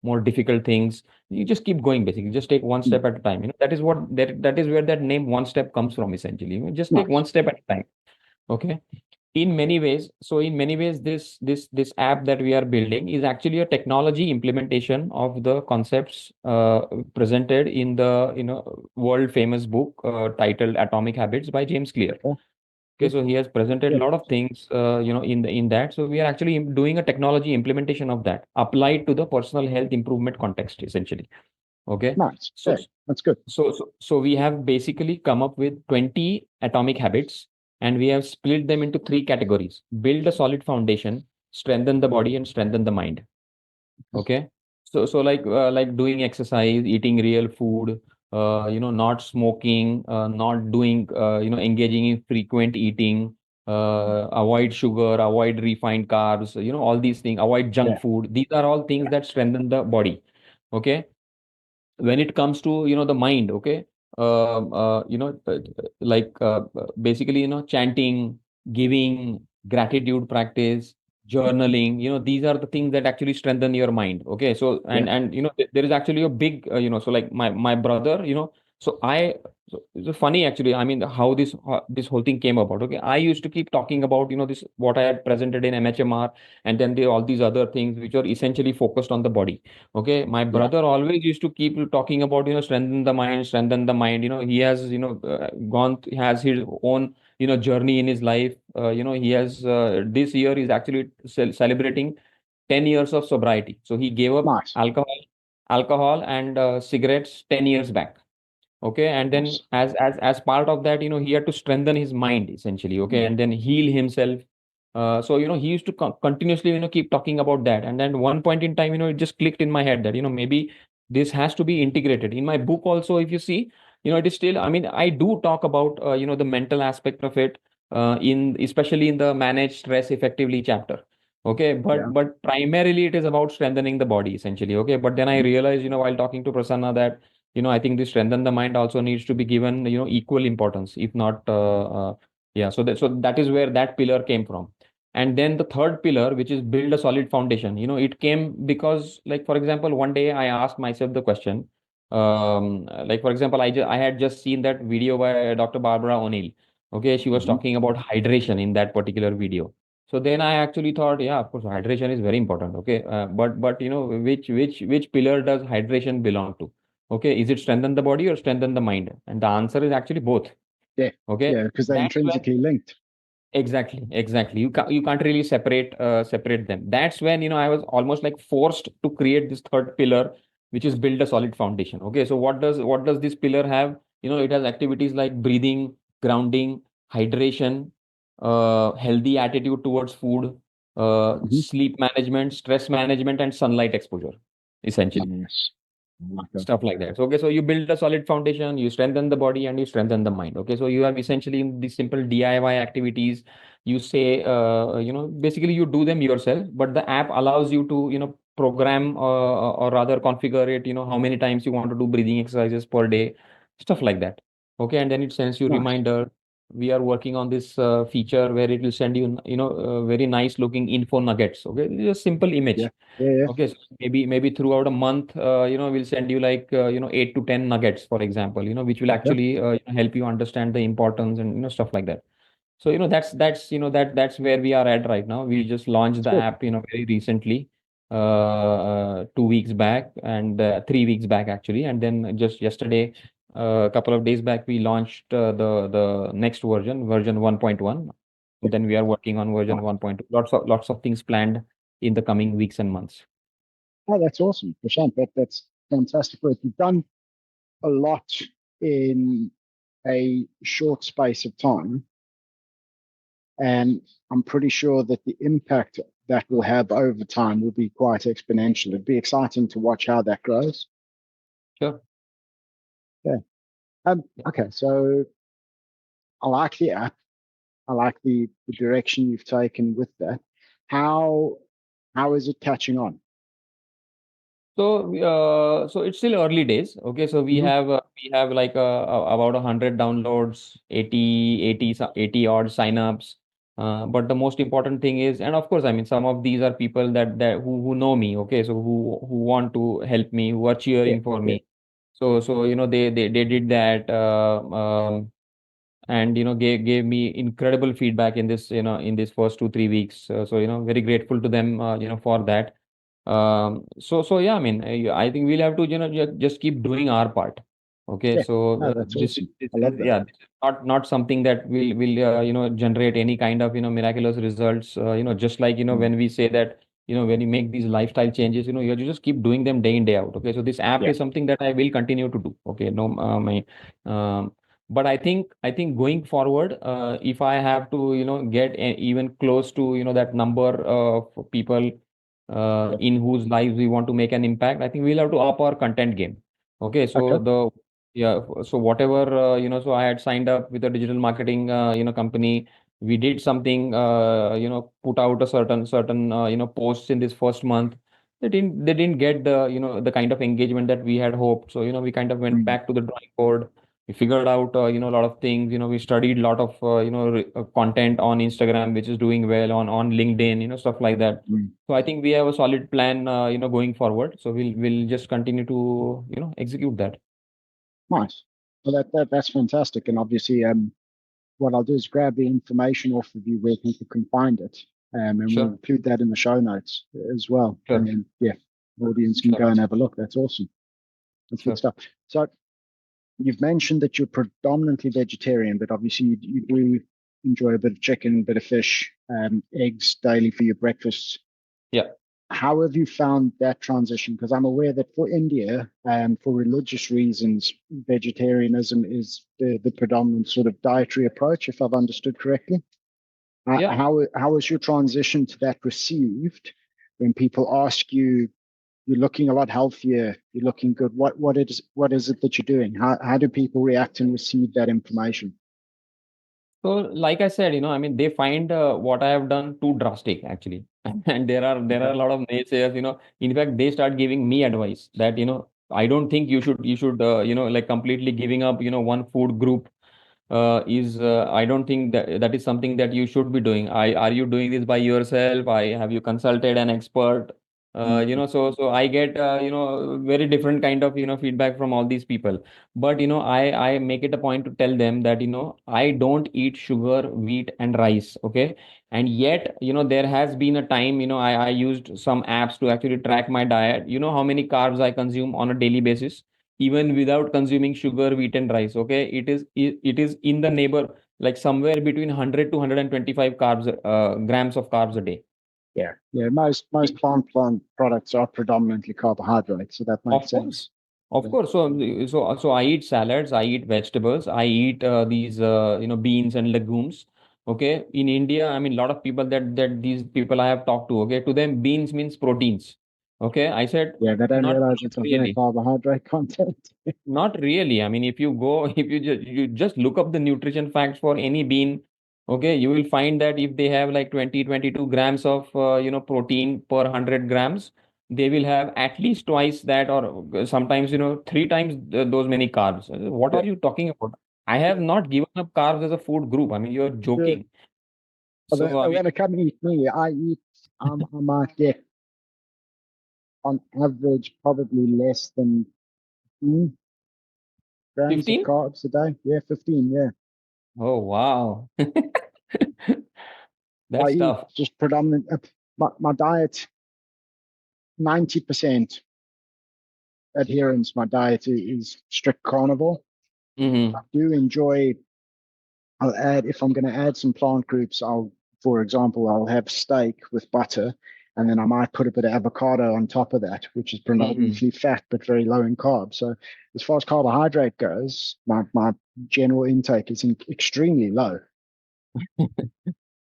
more difficult things. You just keep going. Basically, just take one Mm. step at a time. That is where that name one step comes from. Essentially, just take Nice. one step at a time. Okay. In many ways, this app that we are building is actually a technology implementation of the concepts presented in the world famous book titled Atomic Habits by James Clear. Okay, Okay, good. so he has presented a Yeah, lot of things, in that. So we are actually doing a technology implementation of that applied to the personal health improvement context, essentially. Okay, nice. so Okay, that's good. so we have basically come up with 20 atomic habits, and we have split them into three categories: build a solid foundation, strengthen the body, and strengthen the mind. Okay. So like doing exercise, eating real food, not smoking, not doing, engaging in frequent eating, avoid sugar, avoid refined carbs, all these things, avoid junk Yeah, food. These are all things that strengthen the body. Okay. When it comes to, the mind, okay, like basically, chanting, giving, gratitude practice, journaling, these are the things that actually strengthen your mind. Okay, so yeah, and there is actually a big, so like my brother, so I so it's funny actually. I mean, how this whole thing came about. Okay, I used to keep talking about, this what I had presented in MHMR, and then all these other things which are essentially focused on the body. Okay, my yeah. brother always used to keep talking about, strengthen the mind, strengthen the mind. He has, has his own, journey in his life. He has, this year is actually celebrating 10 years of sobriety. So he gave up Nice. alcohol and cigarettes 10 years back. Okay, and then Nice. as part of that, he had to strengthen his mind essentially. Okay, Mm. and then heal himself. So he used to continuously, keep talking about that. And then one point in time, it just clicked in my head that, maybe this has to be integrated in my book also. If you see, it is still, I mean, I do talk about, the mental aspect of it, in especially in the manage stress effectively chapter. Okay, Yeah. but primarily it is about strengthening the body essentially. Okay, but then I Mm. realized, while talking to Prasanna, that I think the strengthen the mind also needs to be given, equal importance, if not, yeah. So that is where that pillar came from. And then the third pillar, which is build a solid foundation, it came because, like, for example, one day I asked myself the question, like, for example, I had just seen that video by Dr. Barbara O'Neill. Okay, she was Mhm. talking about hydration in that particular video. So then I actually thought, yeah, of course, hydration is very important. Okay, but which pillar does hydration belong to? Okay, is it strengthen the body or strengthen the mind? And the answer is actually both. Yeah, Okay, yeah, because they're that's when intrinsically linked. exactly. You can't really separate them. That's when I was almost like forced to create this third pillar, which is build a solid foundation. Okay, so what does this pillar have? It has activities like breathing, grounding, hydration, healthy attitude towards food, Hmm. sleep management, stress management, and sunlight exposure, essentially Nice. I like that. stuff like that. So, okay, so you build a solid foundation, you strengthen the body, and you strengthen the mind. Okay, so you have essentially in these simple DIY activities. You say, basically you do them yourself, but the app allows you to, program or rather configure it. How many times you want to do breathing exercises per day, stuff like that. Okay, and then it sends you Nice. reminder. We are working on this feature where it will send you, very nice looking info nuggets. Okay, it's a simple Yeah, image. yeah, yeah. Okay, so maybe throughout a month, we'll send you like 8 to 10 nuggets, for example, which will Yeah, actually help you understand the importance and stuff like that. So that's where we are at right now. We just launched it's the good. app very recently, 2 weeks back and 3 weeks back actually, and then just yesterday, a couple of days back, we launched the next version 1.1. Yeah, Then we are working on version nice. 1.2. Lots of things planned in the coming weeks and months. Oh, that's awesome, Prashant. That's fantastic work. You've done a lot in a short space of time, and I'm pretty sure that the impact that will have over time will be quite exponential. It'd be exciting to watch how that grows. Sure. Yeah. Yeah. Okay, so I like the app. I like the direction you've taken with that. How how is it catching on? So it's still early days. Okay, so we Hmm. have like about 100 downloads, 80 odd signups. But the most important thing is, and of course, I mean, some of these are people that who know me. Okay, so who want to help me, who are Yeah, cheering for yeah. me. So they did that. And gave me incredible feedback in this in these first 2 3 weeks. So very grateful to them for that. So yeah, I mean, I think we'll have to just keep doing our part. Okay, Yeah. so No, that's this is awesome. this I is love that. yeah, this is not something that will generate any kind of miraculous results. Just like Mm. when we say that when you make these lifestyle changes, you have to just keep doing them day in day out. Okay, so this app Yeah. is something that I will continue to do. Okay, no, um, but I think going forward, if I have to get even close to that number of people Yeah. in whose lives we want to make an impact, I think we'll have to up our content game. Okay, Okay. so so whatever so I had signed up with a digital marketing company. We did something, put out a certain posts in this first month. They didn't get the the kind of engagement that we had hoped. So we kind of went Mm. back to the drawing board. We figured out a lot of things. We studied a lot of content on Instagram, which is doing well, on LinkedIn, stuff like that. Mm. So I think we have a solid plan going forward. So we'll just continue to execute that. Nice. Well, that's fantastic. And obviously, what I'll do is grab the information off of you where people can find it, and we'll Sure. include that in the show notes as well. Sure. And then, yeah, the audience can Sure. go and have a look. That's awesome. That's good Sure. stuff. So you've mentioned that you're predominantly vegetarian, but obviously you do enjoy a bit of chicken, a bit of fish, eggs daily for your breakfast. Yeah. How have you found that transition? Because I'm aware that for India, for religious reasons, vegetarianism is the predominant sort of dietary approach, if I've understood correctly. Yeah. How is your transition to that received when people ask you, you're looking a lot healthier, you're looking good. What is it that you're doing? How do people react and receive that information? So, like I said, I mean, they find what I have done too drastic, actually, and there are Okay. a lot of naysayers. In fact, they start giving me advice that I don't think you should like completely giving up one food group is I don't think that is something that you should be doing. Are you doing this by yourself? Have you consulted an expert? So I get very different kind of feedback from all these people. But I make it a point to tell them that I don't eat sugar, wheat, and rice. Okay, and yet there has been a time I used some apps to actually track my diet. You know how many carbs I consume on a daily basis, even without consuming sugar, wheat, and rice. Okay, it is in the neighbor, like somewhere between 100 to 125 carbs, grams of carbs a day. Yeah. Most plant products are predominantly carbohydrates, so that makes Of sense. course, of Yeah. course. So I eat salads, I eat vegetables, I eat these beans and legumes. Okay, in India, I mean, a lot of people that these people I have talked to. Okay, to them beans means proteins. Okay, I said Yeah, they don't not realize it's a high really. carbohydrate content. Not really. I mean, if you go, if you just look up the nutrition facts for any bean, okay, you will find that if they have like 22 grams of protein per 100 grams, they will have at least twice that, or sometimes three times those many carbs. What Yeah. are you talking about? I have not given up carbs as a food group. I mean, you're Yeah. joking. But So I mean, when it comes to eat me, I might get on average probably less than 15 grams of 15? carbs a day. Yeah, 15. Yeah. Oh wow. I That's eat tough. just predominant. My diet, 90% adherence. My diet is strict carnivore. I Hmm. do enjoy. I'll add if I'm going to add some plant groups. For example, I'll have steak with butter, and then I might put a bit of avocado on top of that, which is Hmm. predominantly fat but very low in carbs. So as far as carbohydrate goes, my general intake is extremely low.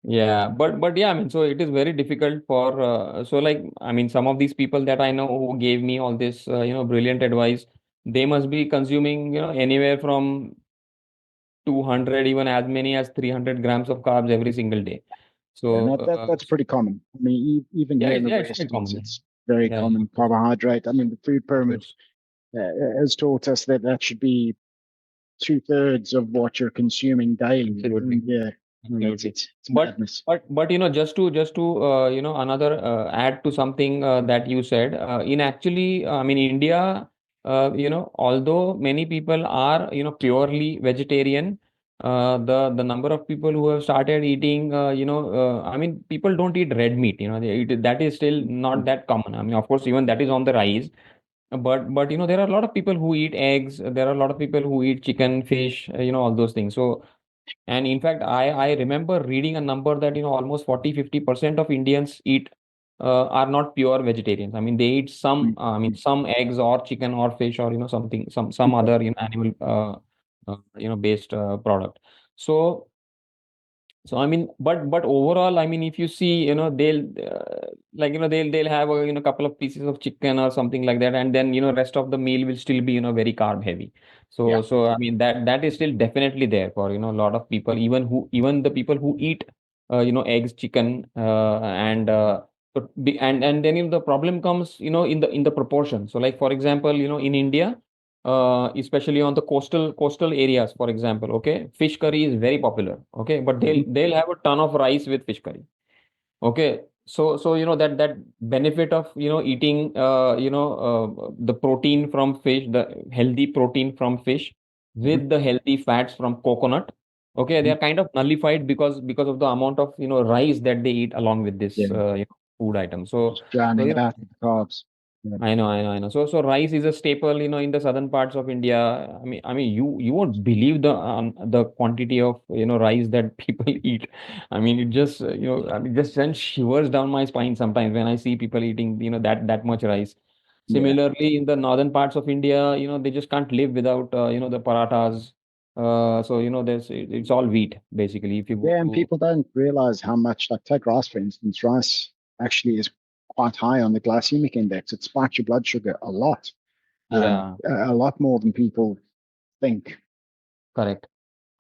Yeah, but yeah, I mean, so it is very difficult for so like I mean, some of these people that I know who gave me all this brilliant advice, they must be consuming anywhere from 200, even as many as 300 grams of carbs every single day. And So that's pretty common. I mean, even yeah, here in the it's West, quite common. it's very Yeah, yeah, common carbohydrate. I mean, the food of pyramid course. has taught us that that should be two-thirds of what you're consuming daily. Absolutely. And yeah, no, Absolutely. it's But madness. just to another add to something that you said in actually I mean India, although many people are purely vegetarian, the number of people who have started eating I mean people don't eat red meat, that is still not that common. I mean, of course, even that is on the rise. But there are a lot of people who eat eggs. There are a lot of people who eat chicken, fish, all those things. So, and in fact, I remember reading a number that almost 40-50% of Indians eat are not pure vegetarians. I mean, they eat some I mean some eggs or chicken or fish or something, some Okay. other animal based product. So I mean, but overall, I mean, if you see, they'll like they'll have a couple of pieces of chicken or something like that, and then rest of the meal will still be very carb heavy. Yeah. So I mean that is still definitely there for a lot of people, even the people who eat eggs, chicken, and and then the problem comes in the proportion. So like for example, in India, especially on the coastal areas, for example. Okay, fish curry is very popular. Okay, but they'll Mhm. they'll have a ton of rice with fish curry. Okay, so that benefit of eating the protein from fish, the healthy protein from fish Mhm. with the healthy fats from coconut. Okay, they Mhm. are kind of nullified because of the amount of rice that they eat along with this Yeah. food item. So Just so drowning it out with the carbs. Yeah. I know. So rice is a staple, in the southern parts of India. I mean, you won't believe the quantity of rice that people eat. I mean, it just I mean, just sends shivers down my spine sometimes when I see people eating that much rice. Yeah. Similarly, in the northern parts of India, they just can't live without the parathas. So there's it's all wheat basically. If you go Yeah, and to people don't realize how much, like, take rice, for instance. Rice actually is quite high on the glycemic index. It spikes your blood sugar a lot, yeah, a lot more than people think. correct.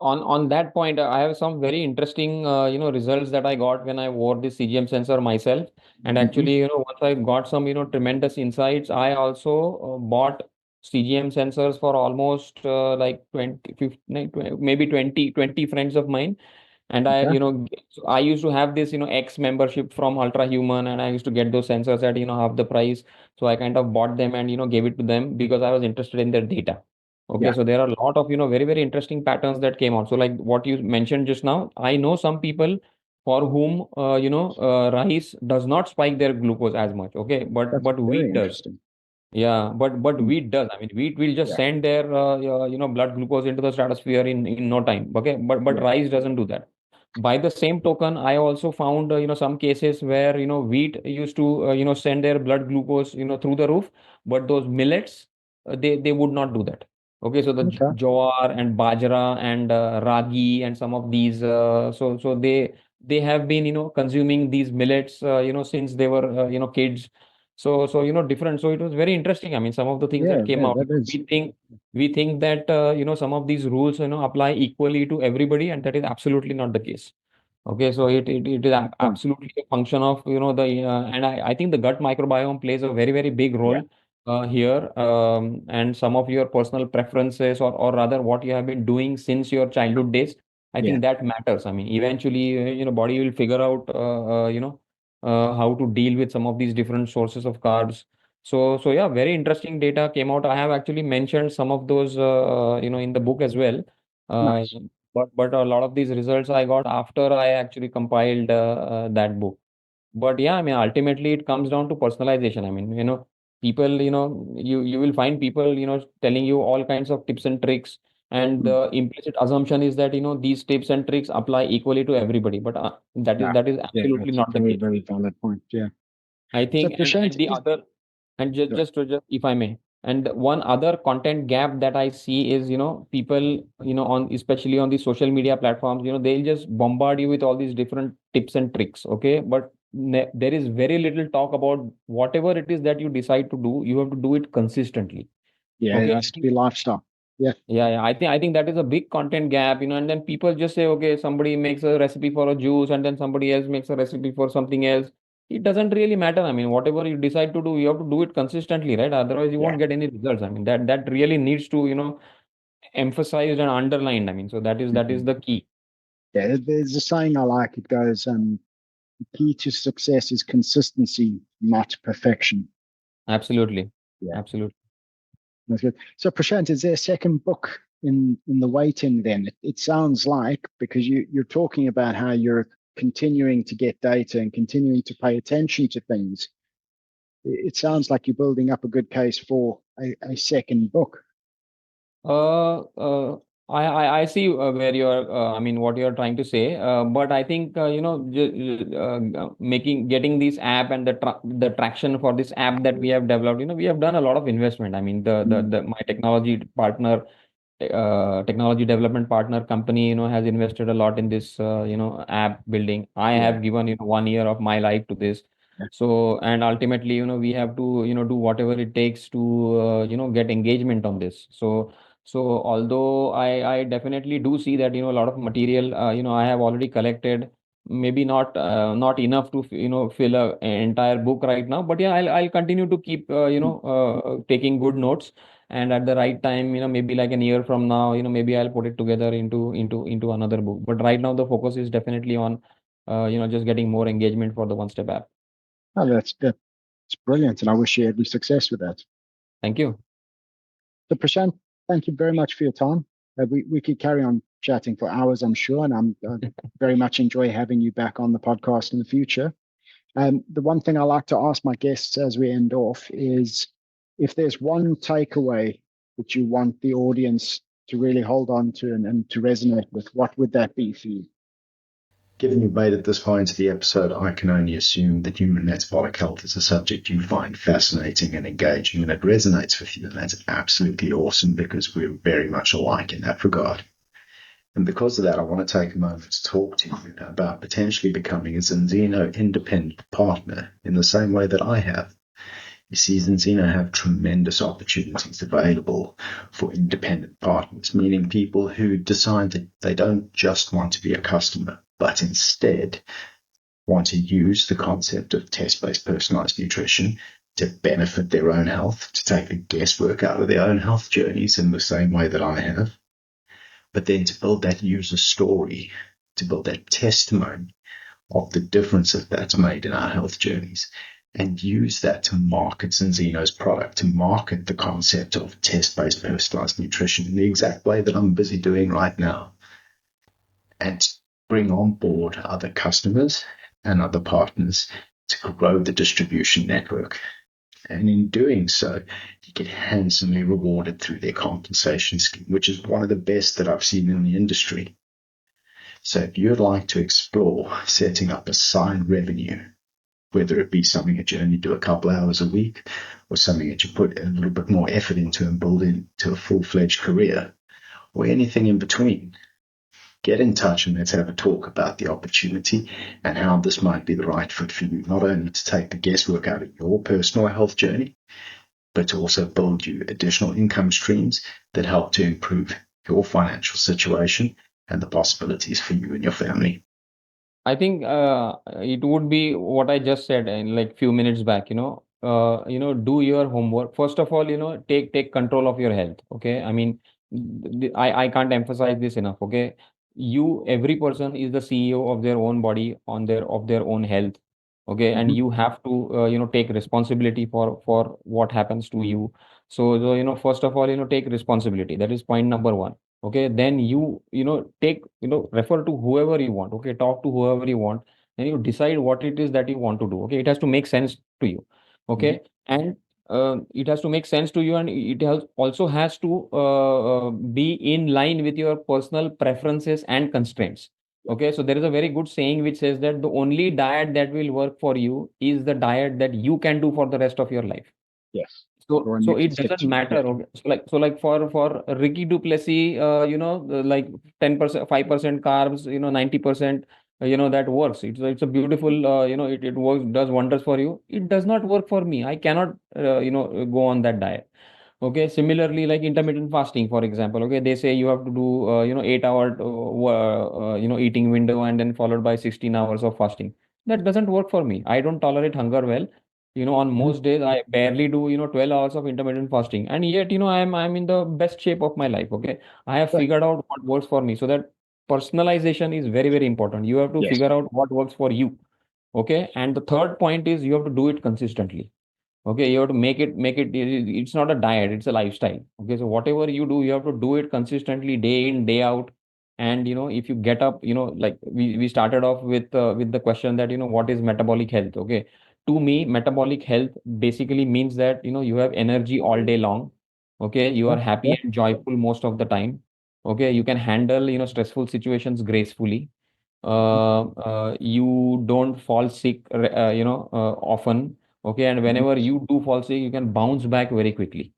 On that point, I have some very interesting results that I got when I wore this CGM sensor myself. And Hmm. actually, once I got some tremendous insights, I also bought CGM sensors for almost like 20, 15, maybe 20 friends of mine. And Okay. so I used to have this, X membership from Ultra Human, and I used to get those sensors at, half the price. So I kind of bought them and, gave it to them because I was interested in their data. Okay, Yeah. so there are a lot of, very, very interesting patterns that came out. So like what you mentioned just now, I know some people for whom, rice does not spike their glucose as much. Okay, but That's wheat very does. interesting. Yeah, but Mm. wheat does. I mean, wheat will just Yeah. send their blood glucose into the stratosphere in no time. Okay, but Yeah. rice doesn't do that. By the same token, I also found some cases where wheat used to send their blood glucose through the roof, but those millets they would not do that. Okay, so the Okay. jowar and bajra and ragi and some of these so they have been consuming these millets since they were kids. So different. So it was very interesting. I mean, some of the things Yeah. that came Yeah. out, That is. we think that some of these rules apply equally to everybody, and that is absolutely not the case. Okay, so it is Point. absolutely a function of the and I think the gut microbiome plays a very, very big Yeah. role here, and some of your personal preferences, or rather what you have been doing since your childhood days. I Yeah. think that matters. I mean, eventually body will figure out how to deal with some of these different sources of carbs. So yeah, very interesting data came out. I have actually mentioned some of those in the book as well. Uh, Nice. but a lot of these results I got after I actually compiled that book. But yeah, I mean, ultimately it comes down to personalization. I mean, people, you will find people, telling you all kinds of tips and tricks, and Mm. the implicit assumption is that these tips and tricks apply equally to everybody. But that is Yeah. that is Yeah. absolutely That's a not the very, case. very valid point. Yeah. I So think, and Prashant the is. other, and just, Sorry. just if I may, and one other content gap that I see is, people, on especially on the social media platforms, they'll just bombard you with all these different tips and tricks. Okay, but there is very little talk about whatever it is that you decide to do. You have to do it consistently. Yeah. It Okay, I has to think be lifestyle. Yeah. yeah, I think that is a big content gap, and then people just say, okay, somebody makes a recipe for a juice, and then somebody else makes a recipe for something else. It doesn't really matter. I mean, whatever you decide to do, you have to do it consistently, right? Otherwise, you Yeah. won't get any results. I mean, that really needs to, emphasized and underlined. I mean, so that is Mhm. the key. Yeah. There's a saying I like. It goes, the key to success is consistency, not perfection. Absolutely, Yeah. absolutely. That's good. So, Prashant, is there a second book in the waiting then? It sounds like, because you're talking about how you're continuing to get data and continuing to pay attention to things. It sounds like you're building up a good case for a second book. Uh, uh, I see where you're, I mean, what you're trying to say. But I think, getting this app and the traction for this app that we have developed, we have done a lot of investment. I mean, Mm. my technology development partner company, has invested a lot in this, app building. I Yeah. have given, 1 year of my life to this. Yeah. So, and ultimately, we have to, do whatever it takes to, get engagement on this. So although I definitely do see that, a lot of material, I have already collected, maybe not enough to, fill an entire book right now, but yeah, I'll continue to keep, taking good notes, and at the right time, maybe like a year from now, maybe I'll put it together into another book. But right now the focus is definitely on, just getting more engagement for the one step app. Oh, that's brilliant, and I wish you every success with that. Thank you. So, Prashant, thank you very much for your time. We could carry on chatting for hours, I'm sure, and I very much enjoy having you back on the podcast in the future. The one thing I like to ask my guests as we end off is if there's one takeaway that you want the audience to really hold on to and to resonate with, what would that be for you? Given you've made it this far into the episode, I can only assume that human metabolic health is a subject you find fascinating and engaging, and it resonates with you. And that's absolutely awesome because we're very much alike in that regard. And because of that, I want to take a moment to talk to you about potentially becoming a Zinzino independent partner in the same way that I have. You see, Zinzino have tremendous opportunities available for independent partners, meaning people who decide that they don't just want to be a customer, but instead want to use the concept of test-based personalized nutrition to benefit their own health, to take the guesswork out of their own health journeys in the same way that I have, but then to build that user story to build that testimony of the difference that that's made in our health journeys, and use that to market Zinzino's product, to market the concept of test-based personalized nutrition in the exact way that I'm busy doing right now, and bring on board other customers and other partners to grow the distribution network. And in doing so, you get handsomely rewarded through their compensation scheme, which is one of the best that I've seen in the industry. So if you'd like to explore setting up a side revenue, whether it be something that you only do a couple hours a week or something that you put a little bit more effort into and build into a full-fledged career, or anything in between, get in touch and let's have a talk about the opportunity and how this might be the right fit for you, not only to take the guesswork out of your personal health journey, but to also build you additional income streams that help to improve your financial situation and the possibilities for you and your family. I think it would be what I just said in like few minutes back, do your homework. First of all, take control of your health. Okay. I mean, I can't emphasize this enough. Okay. Every person is the CEO of their own body, of their own health. Okay. And you have to, take responsibility for what happens to you. So, first of all, take responsibility. That is point number one. Okay, then refer to whoever you want. Okay, talk to whoever you want, and you decide what it is that you want to do. Okay, it has to make sense to you. Okay, and it has to make sense to you, and also has to be in line with your personal preferences and constraints. Okay, so there is a very good saying which says that the only diet that will work for you is the diet that you can do for the rest of your life. Yes. So it doesn't matter. Okay. So like for Ricky Duplessis, like 10%, 5% carbs, 90%, that works. It's a beautiful, it works, does wonders for you. It does not work for me. I cannot, go on that diet. Okay. Similarly, like intermittent fasting, for example. Okay, they say you have to do, 8 hour, eating window and then followed by 16 hours of fasting. That doesn't work for me. I don't tolerate hunger well. On most days I barely do 12 hours of intermittent fasting, and yet I'm in the best shape of my life. Okay, I have figured out what works for me. So that personalization is very, very important. You have to Yes. figure out what works for you. Okay, and the third point is you have to do it consistently. Okay, you have to it's not a diet, it's a lifestyle. Okay, so whatever you do, you have to do it consistently, day in, day out. And if you get up, like we started off with the question that what is metabolic health. Okay, to me, metabolic health basically means that you have energy all day long. Okay, you are happy and joyful most of the time. Okay, you can handle stressful situations gracefully. You don't fall sick often. Okay, and whenever you do fall sick, you can bounce back very quickly.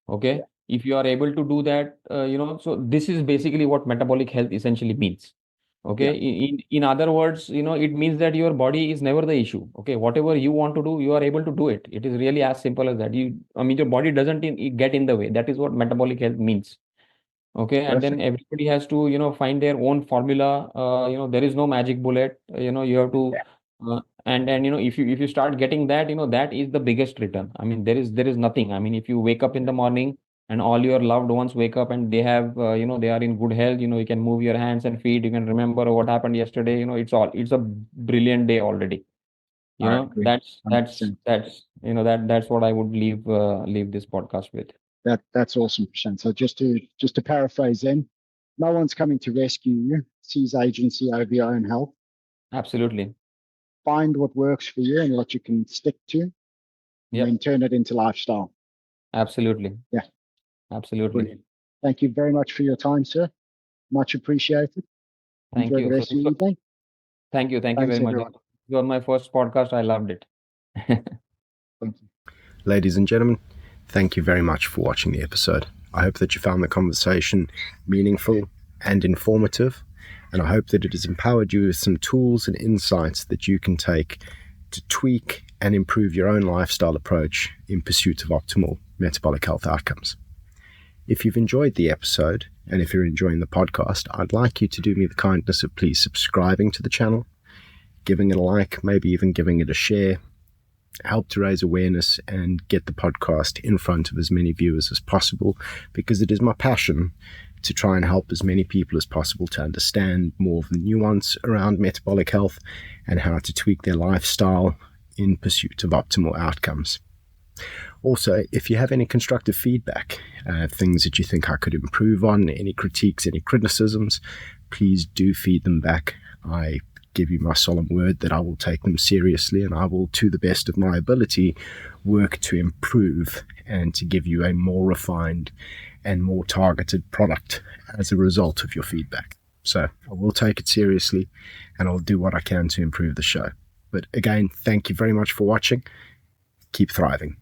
Okay, if you are able to do that, so this is basically what metabolic health essentially means. Okay, in other words, it means that your body is never the issue. Okay, whatever you want to do, you are able to do it. It is really as simple as that. I mean, your body doesn't get in the way. That is what metabolic health means. Okay, and then everybody has to find their own formula. There is no magic bullet. You have to and if you start getting that, that is the biggest return. I mean, there is nothing. I mean, if you wake up in the morning and all your loved ones wake up and they have they are in good health, you can move your hands and feet, you can remember what happened yesterday. It's a brilliant day already. I agree. That's what I would leave this podcast with. That's awesome, Prashant. So just to paraphrase then, no one's coming to rescue you. Seize agency over your own health. Absolutely. Find what works for you and what you can stick to, and then turn it into lifestyle. Absolutely. Yeah. Absolutely. Brilliant. Thank you very much for your time, sir. Much appreciated. Thank Enjoy you. the rest of your evening. Thank you. Thank you Thanks, very much. everyone. You are my first podcast. I loved it. Thank you. Ladies and gentlemen, thank you very much for watching the episode. I hope that you found the conversation meaningful and informative, and I hope that it has empowered you with some tools and insights that you can take to tweak and improve your own lifestyle approach in pursuit of optimal metabolic health outcomes. If you've enjoyed the episode, and if you're enjoying the podcast, I'd like you to do me the kindness of please subscribing to the channel, giving it a like, maybe even giving it a share. Help to raise awareness and get the podcast in front of as many viewers as possible, because it is my passion to try and help as many people as possible to understand more of the nuance around metabolic health and how to tweak their lifestyle in pursuit of optimal outcomes. Also, if you have any constructive feedback, things that you think I could improve on, any critiques, any criticisms, please do feed them back. I give you my solemn word that I will take them seriously, and I will, to the best of my ability, work to improve and to give you a more refined and more targeted product as a result of your feedback. So I will take it seriously, and I'll do what I can to improve the show. But again, thank you very much for watching. Keep thriving.